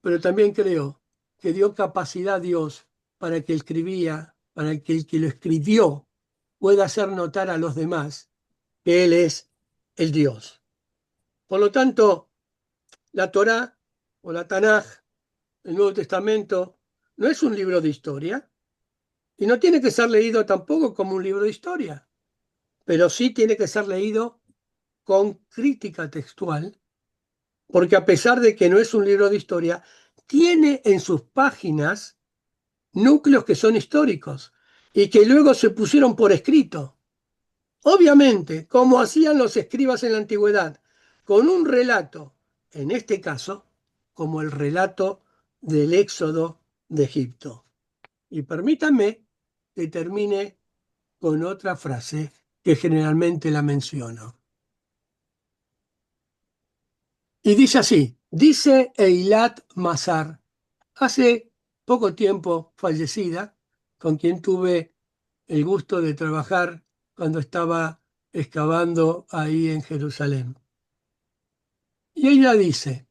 pero también creo que dio capacidad a Dios para que escribía, para que el que lo escribió pueda hacer notar a los demás que Él es el Dios. Por lo tanto, la Torá o la Tanaj, el Nuevo Testamento, no es un libro de historia y no tiene que ser leído tampoco como un libro de historia, pero sí tiene que ser leído con crítica textual, porque a pesar de que no es un libro de historia, tiene en sus páginas núcleos que son históricos y que luego se pusieron por escrito. Obviamente, como hacían los escribas en la antigüedad, con un relato, en este caso, como el relato del éxodo de Egipto. Y permítanme que termine con otra frase que generalmente la menciono. Y dice así, dice Eilat Mazar, hace poco tiempo fallecida, con quien tuve el gusto de trabajar cuando estaba excavando ahí en Jerusalén. Y ella dice,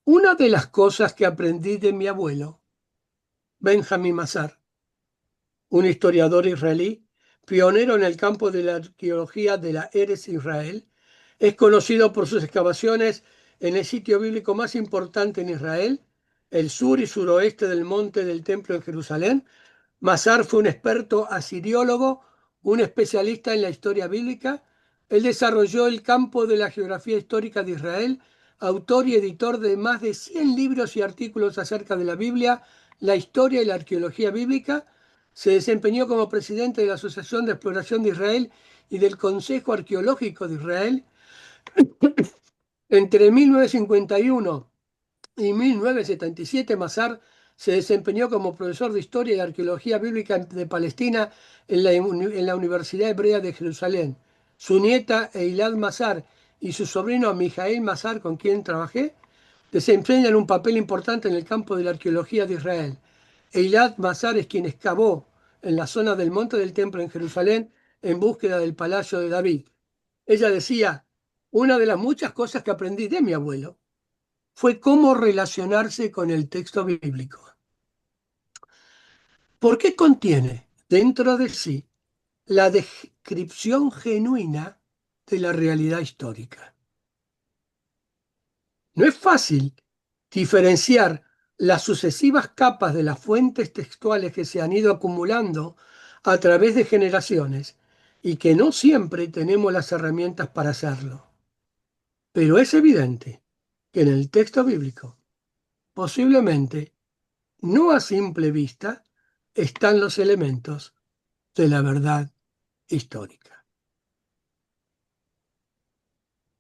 una de las cosas que aprendí de mi abuelo, Benjamin Mazar, un historiador israelí, pionero en el campo de la arqueología de la Eretz Israel, es conocido por sus excavaciones en el sitio bíblico más importante en Israel, el sur y suroeste del monte del Templo en Jerusalén. Mazar fue un experto asiriólogo, un especialista en la historia bíblica. Él desarrolló el campo de la geografía histórica de Israel, autor y editor de más de 100 libros y artículos acerca de la Biblia, la historia y la arqueología bíblica. Se desempeñó como presidente de la Asociación de Exploración de Israel y del Consejo Arqueológico de Israel. Entre 1951 y 1977, Mazar se desempeñó como profesor de Historia y Arqueología Bíblica de Palestina en la Universidad Hebrea de Jerusalén. Su nieta Eilat Mazar y su sobrino Mijael Mazar, con quien trabajé, desempeñan un papel importante en el campo de la arqueología de Israel. Eilat Mazar es quien excavó en la zona del Monte del Templo en Jerusalén en búsqueda del Palacio de David. Ella decía, una de las muchas cosas que aprendí de mi abuelo fue cómo relacionarse con el texto bíblico. Porque contiene dentro de sí la descripción genuina de la realidad histórica. No es fácil diferenciar las sucesivas capas de las fuentes textuales que se han ido acumulando a través de generaciones y que no siempre tenemos las herramientas para hacerlo. Pero es evidente que en el texto bíblico, posiblemente, no a simple vista, están los elementos de la verdad histórica.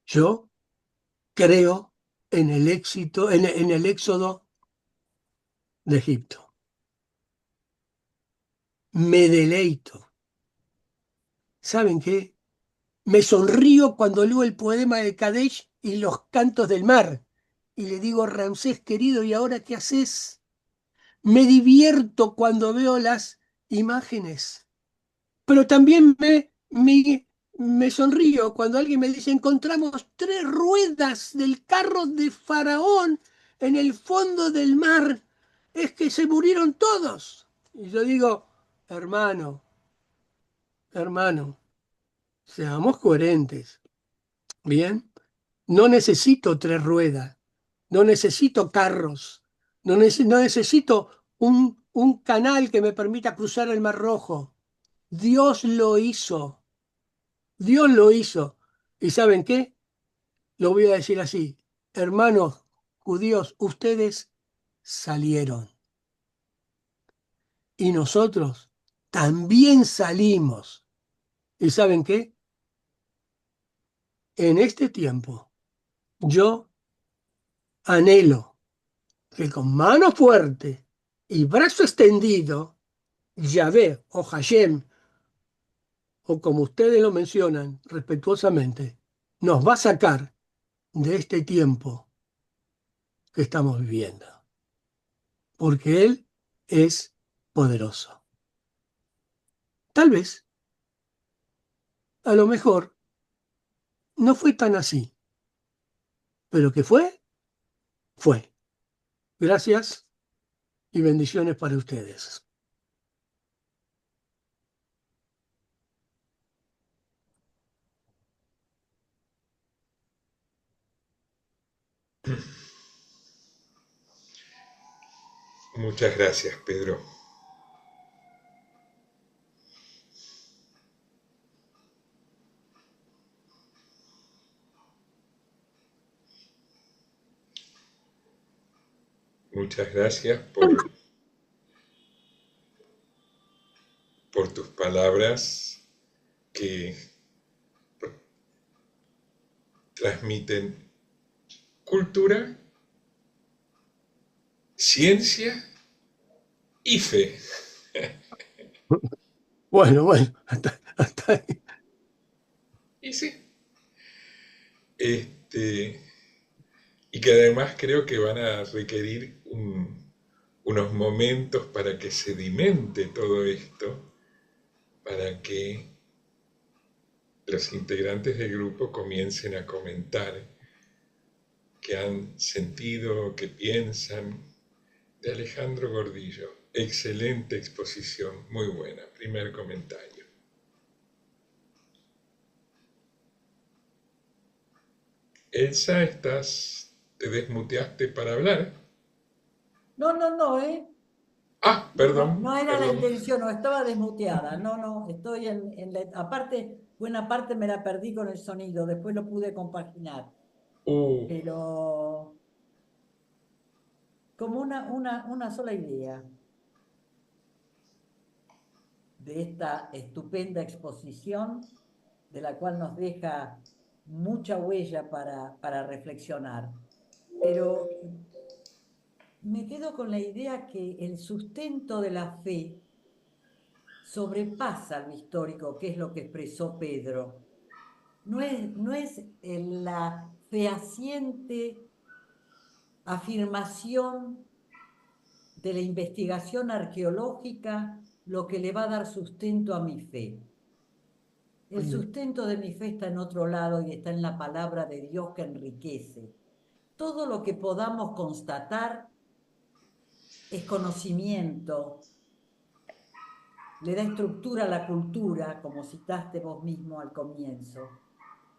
Yo creo en el éxodo de Egipto. Me deleito. ¿Saben qué? Me sonrío cuando leo el poema de Kadesh y los cantos del mar. Y le digo, Ramsés querido, ¿y ahora qué haces? Me divierto cuando veo las imágenes. Pero también me sonrío cuando alguien me dice, encontramos 3 ruedas del carro de Faraón en el fondo del mar. Es que se murieron todos. Y yo digo, hermano, seamos coherentes. Bien, no necesito 3 ruedas, no necesito carros, no necesito un canal que me permita cruzar el Mar Rojo. Dios lo hizo. Dios lo hizo. ¿Y saben qué? Lo voy a decir así. Hermanos judíos, ustedes salieron. Y nosotros también salimos. ¿Y saben qué? En este tiempo, yo anhelo que con mano fuerte y brazo extendido, Yahvé o Hashem, o como ustedes lo mencionan respetuosamente, nos va a sacar de este tiempo que estamos viviendo. Porque Él es poderoso. Tal vez, a lo mejor, no fue tan así, pero que fue, fue. Gracias y bendiciones para ustedes. Muchas gracias, Pedro. Muchas gracias por tus palabras que transmiten cultura, ciencia y fe. Bueno, hasta ahí. Y sí. Y que además creo que van a requerir unos momentos para que sedimente todo esto, para que los integrantes del grupo comiencen a comentar qué han sentido, qué piensan. De Alejandro Gordillo, excelente exposición, muy buena, primer comentario. Elsa, te desmuteaste para hablar. No, Ah, No, perdón, no era la perdón. intención, no estaba desmuteada. No, estoy aparte, buena parte me la perdí con el sonido, después lo pude compaginar. Pero como una sola idea de esta estupenda exposición, de la cual nos deja mucha huella para reflexionar. Pero me quedo con la idea que el sustento de la fe sobrepasa lo histórico, que es lo que expresó Pedro. No es la fehaciente afirmación de la investigación arqueológica lo que le va a dar sustento a mi fe. El sustento de mi fe está en otro lado y está en la palabra de Dios que enriquece. Todo lo que podamos constatar es conocimiento, le da estructura a la cultura, como citaste vos mismo al comienzo.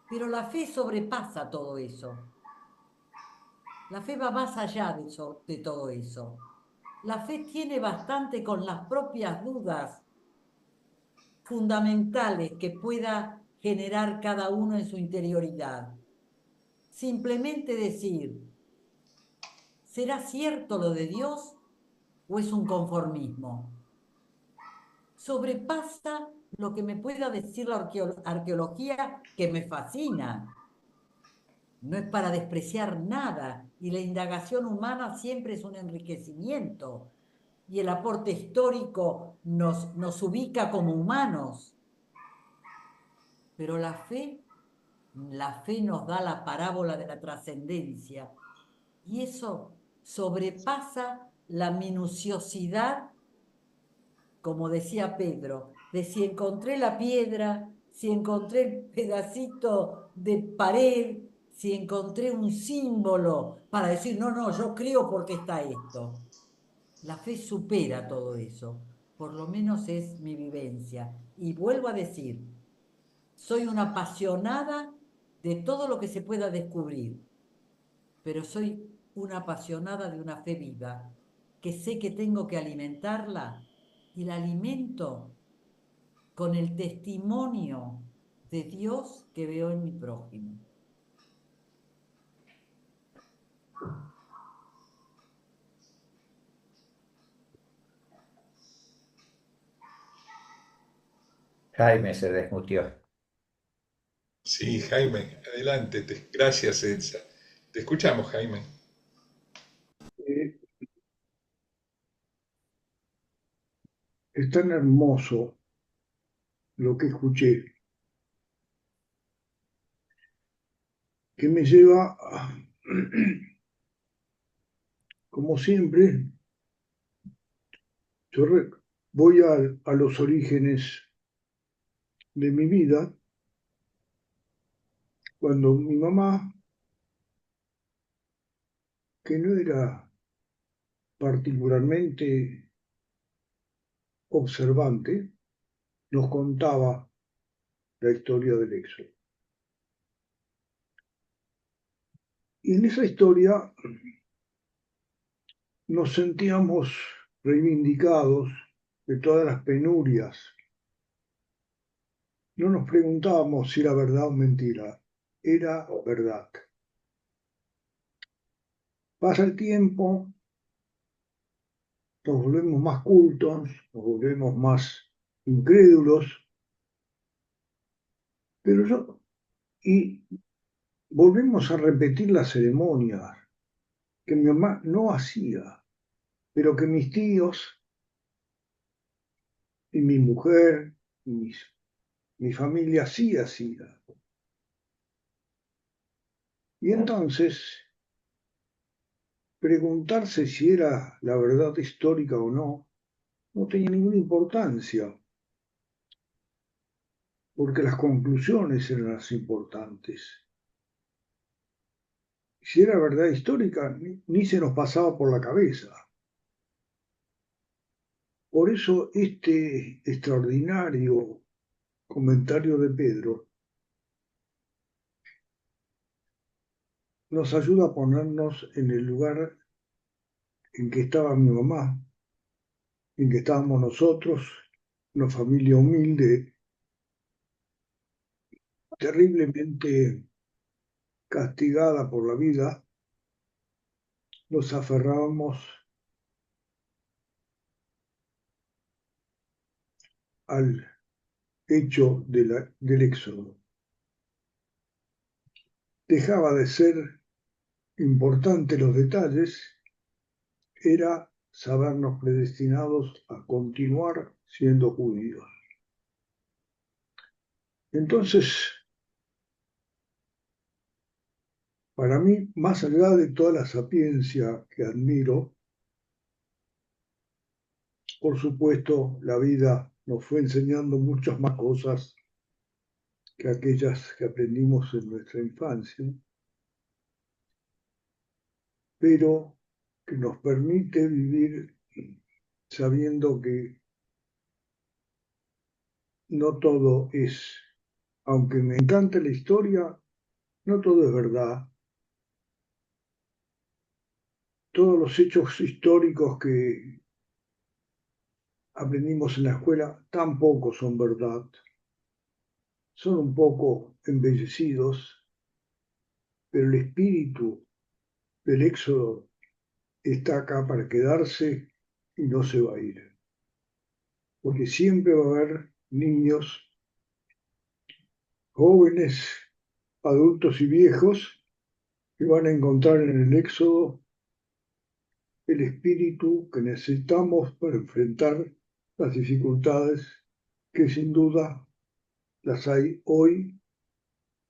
Pero la fe sobrepasa todo eso. La fe va más allá de todo eso. La fe tiene bastante con las propias dudas fundamentales que pueda generar cada uno en su interioridad. Simplemente decir, ¿será cierto lo de Dios o es un conformismo? Sobrepasa lo que me pueda decir la arqueología, que me fascina. No es para despreciar nada, y la indagación humana siempre es un enriquecimiento, y el aporte histórico nos ubica como humanos. Pero la fe nos da la parábola de la trascendencia, y eso sobrepasa la minuciosidad, como decía Pedro, de si encontré la piedra, si encontré el pedacito de pared, si encontré un símbolo para decir, no, yo creo porque está esto. La fe supera todo eso, por lo menos es mi vivencia. Y vuelvo a decir, soy una apasionada de todo lo que se pueda descubrir, pero soy una apasionada de una fe viva, que sé que tengo que alimentarla y la alimento con el testimonio de Dios que veo en mi prójimo. Jaime se desmutió. Sí, Jaime, adelante. Gracias, Elsa. Te escuchamos, Jaime. Es tan hermoso lo que escuché que me lleva, como siempre, voy a los orígenes de mi vida, cuando mi mamá, que no era particularmente observante, nos contaba la historia del Éxodo. Y en esa historia nos sentíamos reivindicados de todas las penurias. No nos preguntábamos si era verdad o mentira, era verdad. Pasa el tiempo, nos volvemos más cultos, nos volvemos más incrédulos, y volvemos a repetir las ceremonias que mi mamá no hacía, pero que mis tíos y mi mujer, mi familia sí hacía. Y entonces, preguntarse si era la verdad histórica o no, no tenía ninguna importancia, porque las conclusiones eran las importantes. Si era verdad histórica, ni se nos pasaba por la cabeza. Por eso este extraordinario comentario de Pedro nos ayuda a ponernos en el lugar en que estaba mi mamá, en que estábamos nosotros, una familia humilde, terriblemente castigada por la vida. Nos aferrábamos al hecho del Éxodo. Dejaba de ser importante los detalles, era sabernos predestinados a continuar siendo judíos. Entonces, para mí, más allá de toda la sapiencia que admiro, por supuesto, la vida nos fue enseñando muchas más cosas que aquellas que aprendimos en nuestra infancia, pero que nos permite vivir sabiendo que no todo es, aunque me encanta la historia, no todo es verdad. Todos los hechos históricos que aprendimos en la escuela tampoco son verdad. Son un poco embellecidos, pero el espíritu del Éxodo está acá para quedarse y no se va a ir. Porque siempre va a haber niños, jóvenes, adultos y viejos que van a encontrar en el Éxodo el espíritu que necesitamos para enfrentar las dificultades que sin duda las hay hoy,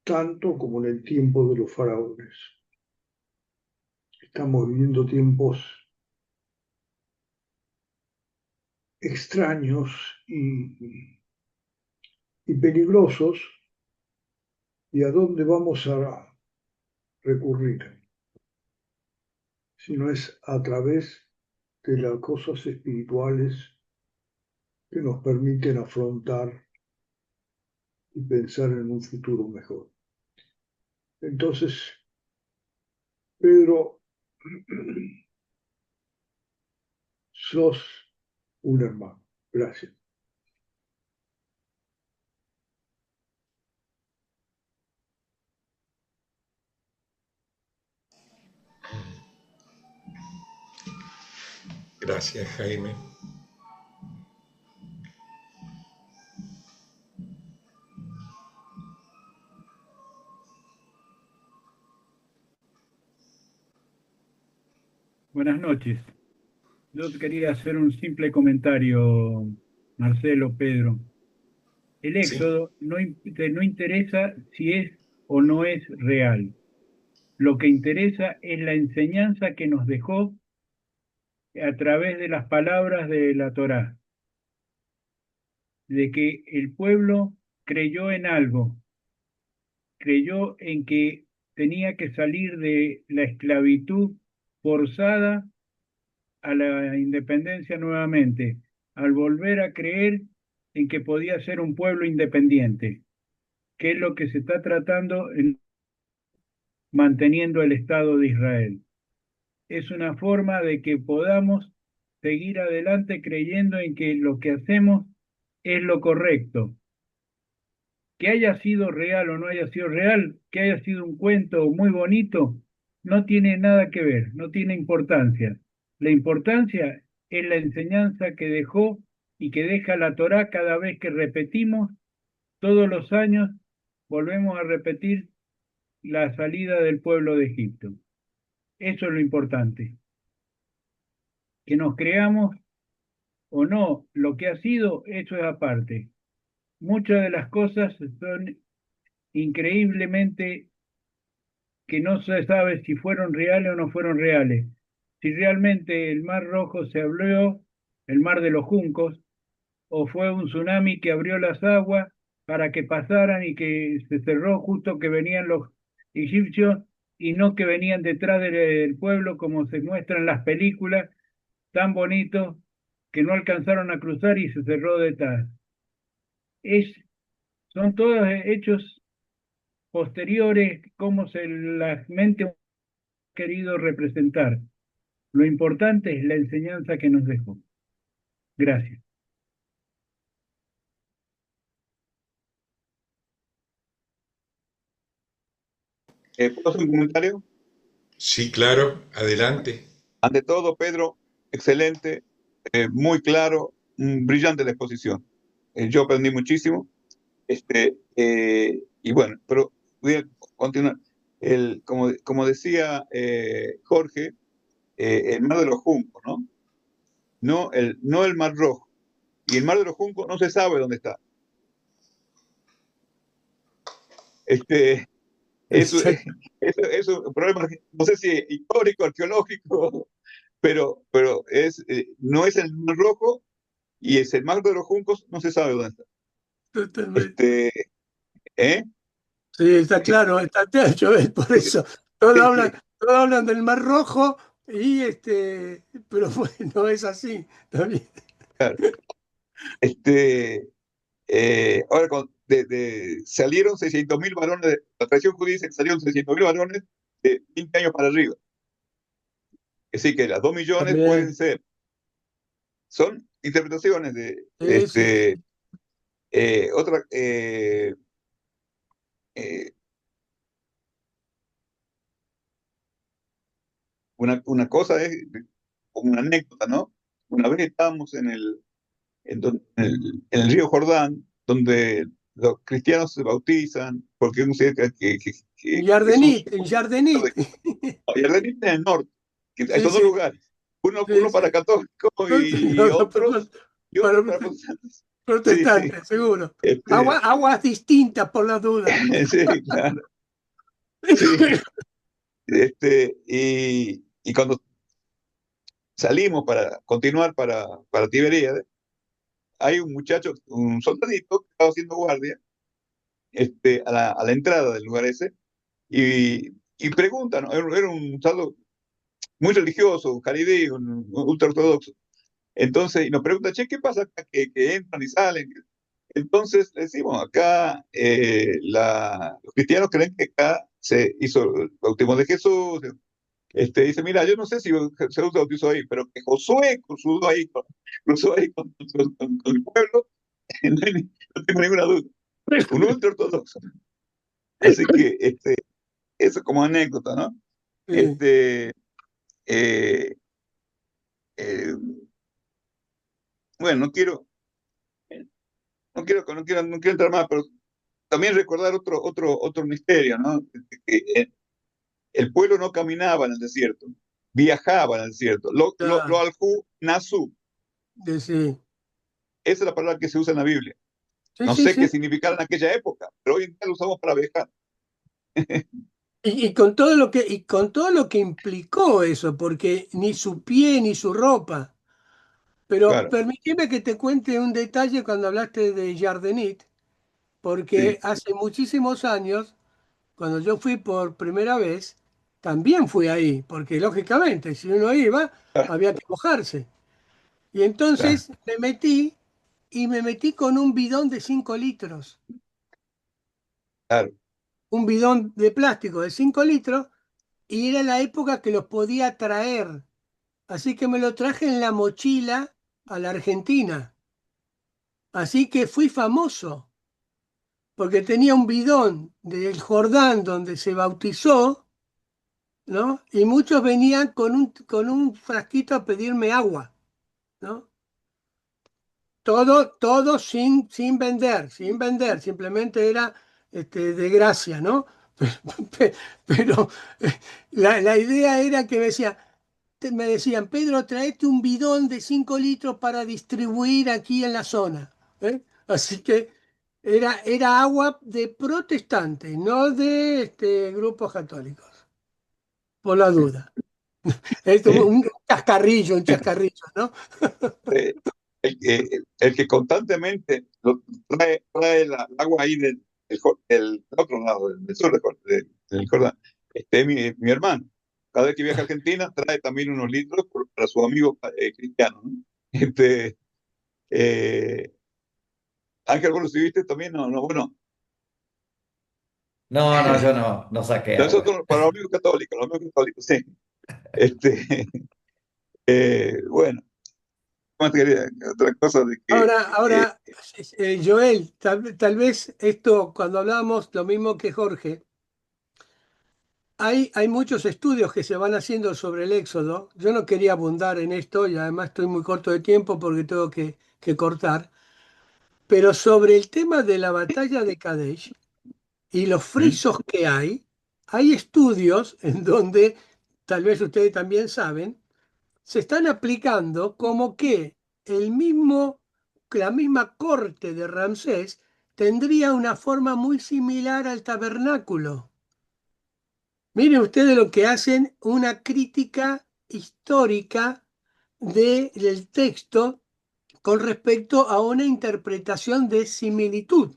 tanto como en el tiempo de los faraones. Estamos viviendo tiempos extraños y peligrosos, y a dónde vamos a recurrir, si no es a través de las cosas espirituales que nos permiten afrontar y pensar en un futuro mejor. Entonces, Pedro, sos un hermano. Gracias. Gracias, Jaime. Buenas noches. Yo quería hacer un simple comentario, Marcelo, Pedro. El Sí. Éxodo no interesa si es o no es real. Lo que interesa es la enseñanza que nos dejó a través de las palabras de la Torá, de que el pueblo creyó en algo, creyó en que tenía que salir de la esclavitud forzada a la independencia nuevamente, al volver a creer en que podía ser un pueblo independiente, que es lo que se está tratando en manteniendo el Estado de Israel. Es una forma de que podamos seguir adelante creyendo en que lo que hacemos es lo correcto. Que haya sido real o no haya sido real, que haya sido un cuento muy bonito, no tiene nada que ver, no tiene importancia. La importancia es la enseñanza que dejó y que deja la Torá cada vez que repetimos, todos los años, volvemos a repetir la salida del pueblo de Egipto. Eso es lo importante. Que nos creamos o no lo que ha sido, eso es aparte. Muchas de las cosas son increíblemente que no se sabe si fueron reales o no fueron reales. Si realmente el Mar Rojo se abrió, el Mar de los Juncos, o fue un tsunami que abrió las aguas para que pasaran y que se cerró justo que venían los egipcios y no que venían detrás del pueblo como se muestra en las películas, tan bonitos que no alcanzaron a cruzar y se cerró detrás. Es, son todos hechos posteriores, como la mente ha querido representar. Lo importante es la enseñanza que nos dejó. Gracias. ¿Puedo hacer un comentario? Sí, claro, adelante. Ante todo, Pedro, excelente, muy claro, brillante la exposición. Yo aprendí muchísimo. Y bueno, pero voy a continuar. Como decía Jorge, el Mar de los Juncos, ¿no? No el Mar Rojo. Y el Mar de los Juncos no se sabe dónde está. Eso es un problema, no sé si histórico, arqueológico, pero no es el Mar Rojo y es el Mar de los Juncos, no se sabe dónde está. Totalmente. ¿Eh? Sí, está claro, está techo, es por eso. Todos hablan del Mar Rojo pero bueno, no es así. Está bien. Claro. Ahora, salieron 600.000 varones, la tradición judía dice que salieron 600.000 varones de 20 años para arriba. Es decir, que las 2 millones También. pueden ser. Son interpretaciones de Sí. otra. Una cosa es como una anécdota, ¿no? Una vez estábamos en el río Jordán, donde los cristianos se bautizan, porque uno se que En Jesús. Yardenit, en Yardenit. Yardenit en el norte, que hay Sí, dos sí. lugares, uno Sí, para sí. católicos y otros para protestantes. Protestantes, Sí, seguro. Aguas distintas por las dudas. sí, claro. Sí. Y cuando salimos para continuar para Tiberíades, hay un muchacho, un soldadito que estaba haciendo guardia a la entrada del lugar ese y pregunta, ¿no? Era un soldado muy religioso, un jaredí, un ultra ortodoxo. Entonces, y nos pregunta, che, ¿qué pasa acá? Que entran y salen. Entonces, le decimos, acá los cristianos creen que acá se hizo el bautismo de Jesús. Dice, mira, yo no sé si se bautizó ahí, pero que Josué cruzó ahí con el pueblo, no tengo ninguna duda. Un ultra ortodoxo. Así que eso como anécdota, ¿no? Sí. Eh, eh, bueno, no quiero entrar más, pero también recordar otro misterio, ¿no? Que el pueblo no caminaba en el desierto, viajaba en el desierto. Lo aljú nasú. Sí. Esa es la palabra que se usa en la Biblia. Sí, No sí, sé qué sí. significara en aquella época, pero hoy en día lo usamos para viajar. Y con todo lo que, y con todo lo que implicó eso, porque ni su pie ni su ropa. Pero Claro, permíteme que te cuente un detalle cuando hablaste de Jardenit, porque sí, hace muchísimos años, cuando yo fui por primera vez, también fui ahí, porque lógicamente, si uno iba, claro, había que mojarse. Y claro, entonces me metí y me metí con un bidón de 5 litros, claro, un bidón de plástico de 5 litros, y era la época que los podía traer. Así que me lo traje en la mochila a la Argentina. Así que fui famoso, porque tenía un bidón del Jordán donde se bautizó, ¿no? Y muchos venían con un frasquito a pedirme agua, ¿no? Todo sin vender, sin vender, simplemente era de gracia, ¿no? Pero, la idea era que me decían, Pedro, traete un bidón de 5 litros para distribuir aquí en la zona. ¿Eh? Así que era agua de protestantes, no de grupos católicos, por la duda. Es un chascarrillo, ¿no? eh, el que constantemente trae el agua ahí del otro lado, del sur del Jordán, mi hermano. Cada vez que viaja a Argentina trae también unos litros para su amigo cristiano, ¿no? Este, eh, Ángel, ¿vos lo viste también? No, no, bueno, No, no, yo no saqué agua. nosotros para los amigos católicos, sí. Este, bueno, más otra cosa de que eh, Ahora, Joel, tal vez esto, cuando hablamos, lo mismo que Jorge, hay muchos estudios que se van haciendo sobre el éxodo. Yo no quería abundar en esto y además estoy muy corto de tiempo porque tengo que cortar, pero sobre el tema de la batalla de Kadesh y los ¿Mm? frisos que hay estudios en donde, tal vez ustedes también saben, se están aplicando como que el mismo, la misma corte de Ramsés tendría una forma muy similar al tabernáculo. Miren ustedes lo que hacen, una crítica histórica del texto con respecto a una interpretación de similitud.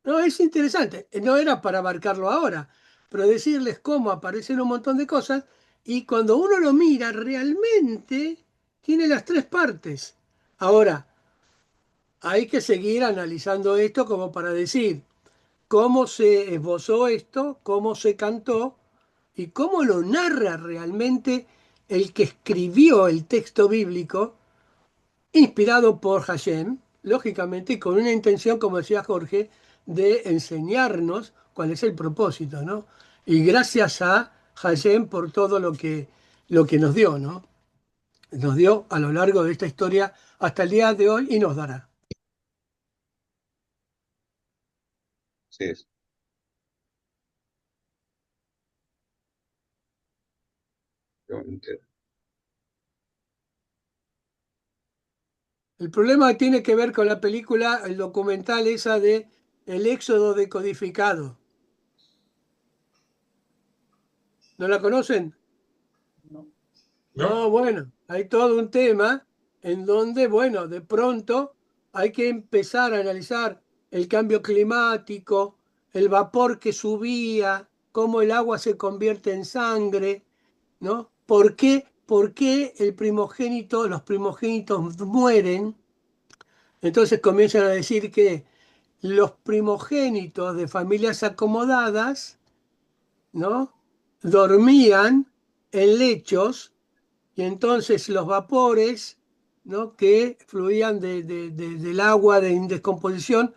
No, es interesante. No era para abarcarlo ahora, pero decirles cómo aparecen un montón de cosas y cuando uno lo mira realmente tiene las tres partes. Ahora, hay que seguir analizando esto como para decir cómo se esbozó esto, cómo se cantó y cómo lo narra realmente el que escribió el texto bíblico, inspirado por Hashem, lógicamente, y con una intención, como decía Jorge, de enseñarnos cuál es el propósito, ¿no? Y gracias a Hashem por todo lo que nos dio, ¿no? Nos dio a lo largo de esta historia hasta el día de hoy y nos dará. sí, es. El problema tiene que ver con la película, el documental esa de El Éxodo decodificado. ¿No la conocen? No. ¿no? No, bueno, hay todo un tema en donde, bueno, de pronto hay que empezar a analizar el cambio climático, el vapor que subía, cómo el agua se convierte en sangre, ¿no? Por qué el primogénito, los primogénitos mueren? Entonces comienzan a decir que los primogénitos de familias acomodadas, ¿no? Dormían en lechos y entonces los vapores, ¿no? que fluían del agua de descomposición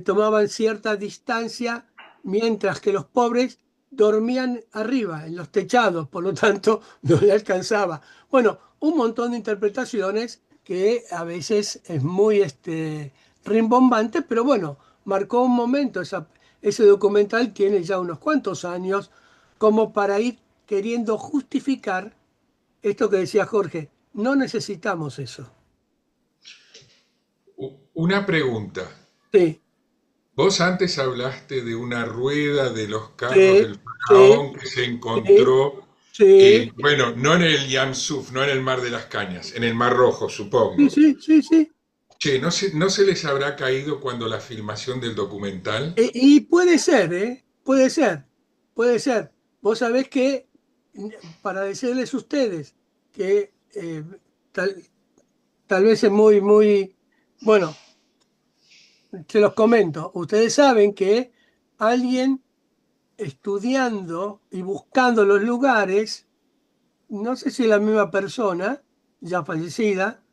tomaban cierta distancia, mientras que los pobres dormían arriba, en los techados, por lo tanto no le alcanzaba. Bueno, un montón de interpretaciones que a veces es muy rimbombante, pero bueno, marcó un momento. Ese documental tiene ya unos cuantos años como para ir queriendo justificar esto que decía Jorge. No necesitamos eso. Una pregunta. Sí, Vos antes hablaste de una rueda de los carros Sí, del sí, faraón que se sí, encontró, sí, bueno, no en el Yamsuf, no en el Mar de las Cañas, en el Mar Rojo, sí, supongo. sí, sí, sí. Che, ¿no se les habrá caído cuando la filmación del documental? Y puede ser, ¿eh? Puede ser, puede ser. Vos sabés que, para decirles ustedes que tal, tal vez es muy, muy, bueno, se los comento. Ustedes saben que alguien estudiando y buscando los lugares, no sé si la misma persona, ya fallecida,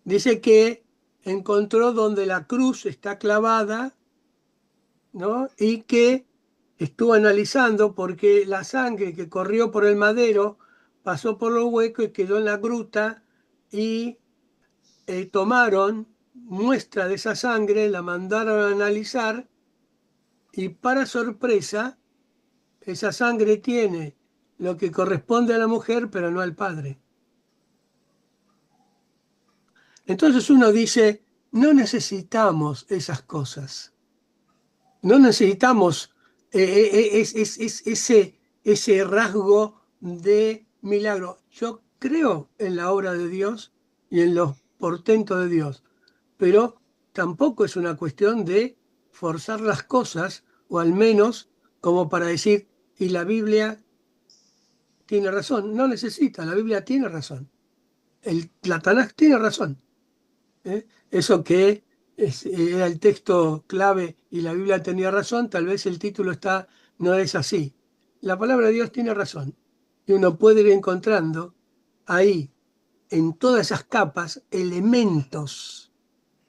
dice que encontró donde la cruz está clavada, ¿no? Y que estuvo analizando porque la sangre que corrió por el madero pasó por los huecos y quedó en la gruta y tomaron muestra de esa sangre, la mandaron a analizar y para sorpresa, esa sangre tiene lo que corresponde a la mujer, pero no al padre. Entonces uno dice, no necesitamos esas cosas. No necesitamos ese rasgo de milagro. Yo creo en la obra de Dios y en los portentos de Dios, pero tampoco es una cuestión de forzar las cosas, o al menos como para decir, y la Biblia tiene razón. No necesita, la Biblia tiene razón. La Tanaj tiene razón. Eso que era el texto clave y la Biblia tenía razón, tal vez el título no es así. La palabra de Dios tiene razón. Y uno puede ir encontrando ahí, en todas esas capas, elementos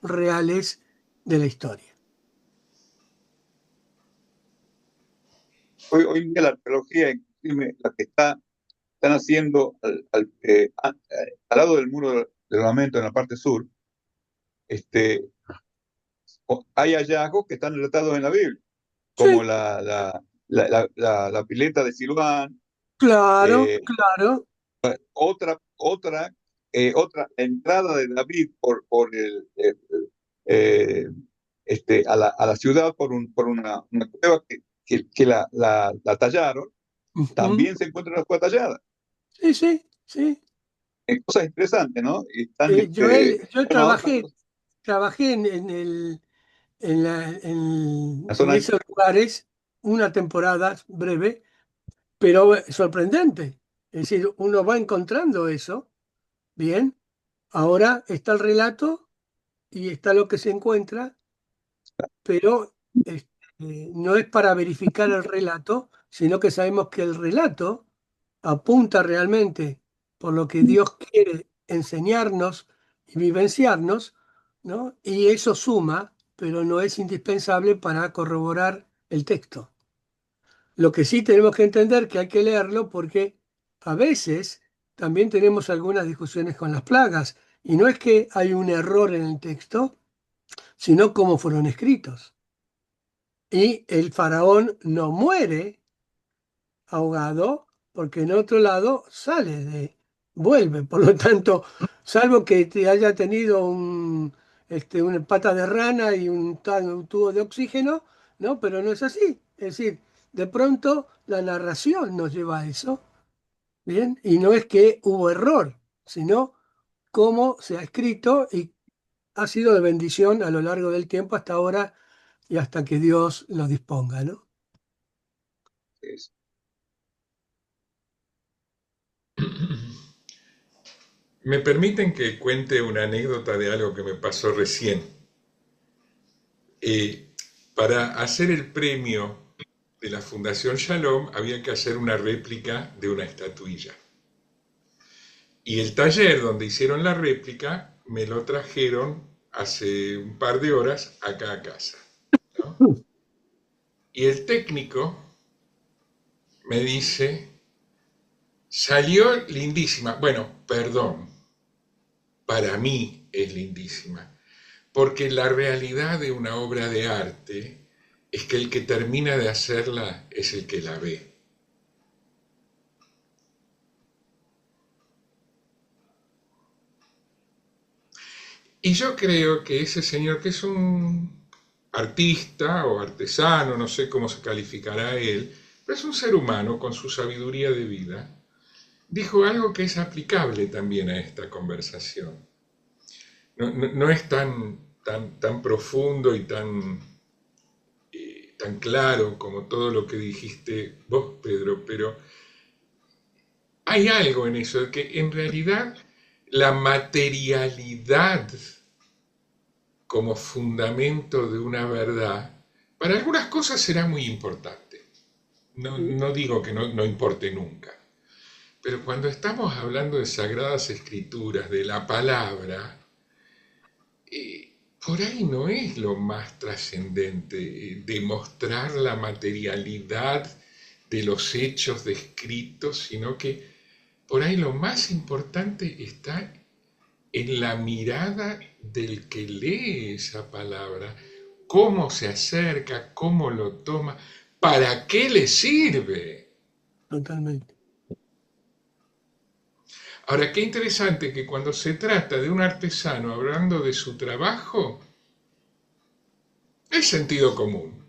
reales de la historia. Hoy en día la arqueología, inclusive la que están haciendo al lado del muro del lamento en la parte sur, este, hay hallazgos que están relatados en la Biblia, como Sí, la pileta de Siloán, claro, eh, claro. otra entrada de David por eh, a la ciudad por una cueva que la tallaron, Ujú. también se encuentra una cueva tallada. Sí, sí, sí. Cosas interesantes, ¿no? Y están, Yo bueno, otra cosa, trabajé la en zona, esos lugares una temporada breve, pero sorprendente. Es decir, uno va encontrando eso, bien, ahora está el relato y está lo que se encuentra, pero no es para verificar el relato, sino que sabemos que el relato apunta realmente por lo que Dios quiere enseñarnos y vivenciarnos, ¿no? Y eso suma, pero no es indispensable para corroborar el texto. Lo que sí tenemos que entender que hay que leerlo porque a veces también tenemos algunas discusiones con las plagas y no es que hay un error en el texto, sino cómo fueron escritos. Y el faraón no muere ahogado porque en otro lado vuelve. Por lo tanto, salvo que te haya tenido una pata de rana y un tubo de oxígeno, ¿no? Pero no es así. Es decir, de pronto la narración nos lleva a eso, ¿bien? Y no es que hubo error, sino cómo se ha escrito y ha sido de bendición a lo largo del tiempo hasta ahora y hasta que Dios lo disponga, ¿no? es- ¿Me permiten que cuente una anécdota de algo que me pasó recién? Eh, para hacer el premio de la Fundación Shalom había que hacer una réplica de una estatuilla. Y el taller donde hicieron la réplica me lo trajeron hace un par de horas acá a casa, ¿no? Y el técnico me dice, salió lindísima. Bueno, perdón, para mí es lindísima, porque la realidad de una obra de arte es que el que termina de hacerla es el que la ve. Y yo creo que ese señor, que es un artista o artesano, no sé cómo se calificará él, pero es un ser humano con su sabiduría de vida, dijo algo que es aplicable también a esta conversación. No es tan profundo y tan claro como todo lo que dijiste vos, Pedro, pero hay algo en eso, de que en realidad la materialidad como fundamento de una verdad, para algunas cosas será muy importante. No digo que no importe nunca, pero cuando estamos hablando de sagradas escrituras, de la palabra, por ahí no es lo más trascendente, demostrar la materialidad de los hechos descritos, sino que por ahí lo más importante está en la mirada del que lee esa palabra, cómo se acerca, cómo lo toma, para qué le sirve. Totalmente. Ahora, qué interesante que cuando se trata de un artesano hablando de su trabajo, es sentido común.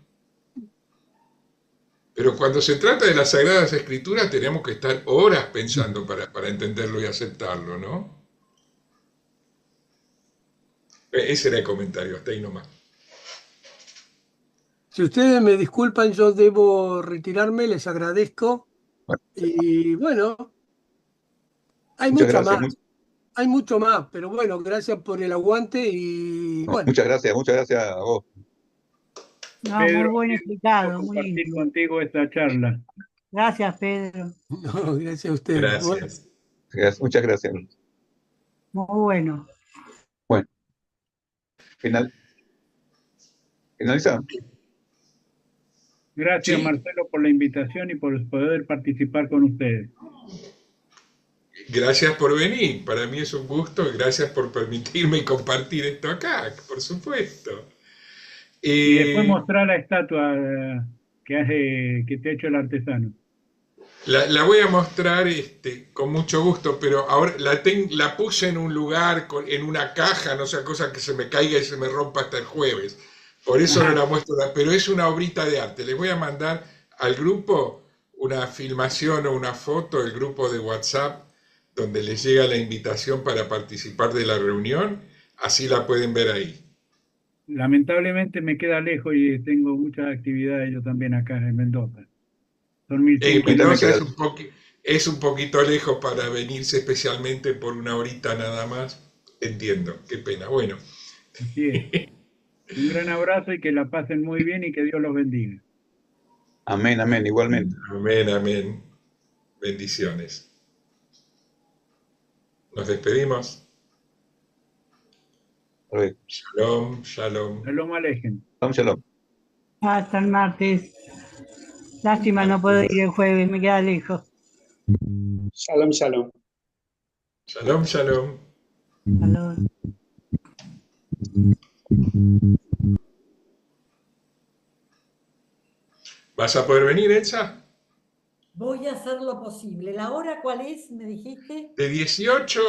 Pero cuando se trata de las Sagradas Escrituras tenemos que estar horas pensando para entenderlo y aceptarlo, ¿no? Ese era el comentario, hasta ahí nomás. Si ustedes me disculpan, yo debo retirarme, les agradezco. Bueno, Y bueno, hay muchas mucho gracias. más, hay mucho más, pero bueno, gracias por el aguante y No, bueno. muchas gracias a vos. No, Pedro, muy buen qué explicado, gusto muy compartir lindo. contigo esta charla. Gracias, Pedro. No, gracias a ustedes. Bueno, Gracias. Muchas gracias. Muy bueno. Bueno, finalizamos. Gracias, Sí. Marcelo, por la invitación y por poder participar con ustedes. Gracias por venir, para mí es un gusto, gracias por permitirme compartir esto acá, por supuesto. Y después mostrar la estatua que te ha hecho el artesano. La voy a mostrar con mucho gusto, pero ahora la puse en un lugar, en una caja, no sea cosa que se me caiga y se me rompa hasta el jueves. Por eso no la muestro, pero es una obrita de arte. Les voy a mandar al grupo una filmación o una foto, el grupo de WhatsApp, donde les llega la invitación para participar de la reunión, así la pueden ver ahí. Lamentablemente me queda lejos y tengo muchas actividades yo también acá en Mendoza. Son 1100 Mendoza kilómetros. es un poquito lejos para venirse especialmente por una horita nada más. Entiendo, qué pena. Bueno. Así es. Un gran abrazo y que la pasen muy bien y que Dios los bendiga. Amén, amén, igualmente. Amén, amén. Bendiciones. Nos despedimos. Shalom, shalom. Shalom Alejem. Shalom. Hasta el martes. Lástima, no puedo ir el jueves, me queda lejos. Shalom, shalom. Shalom, shalom. Shalom. ¿Vas a poder venir, Elsa? Voy a hacer lo posible. ¿La hora cuál es? ¿Me dijiste? De 18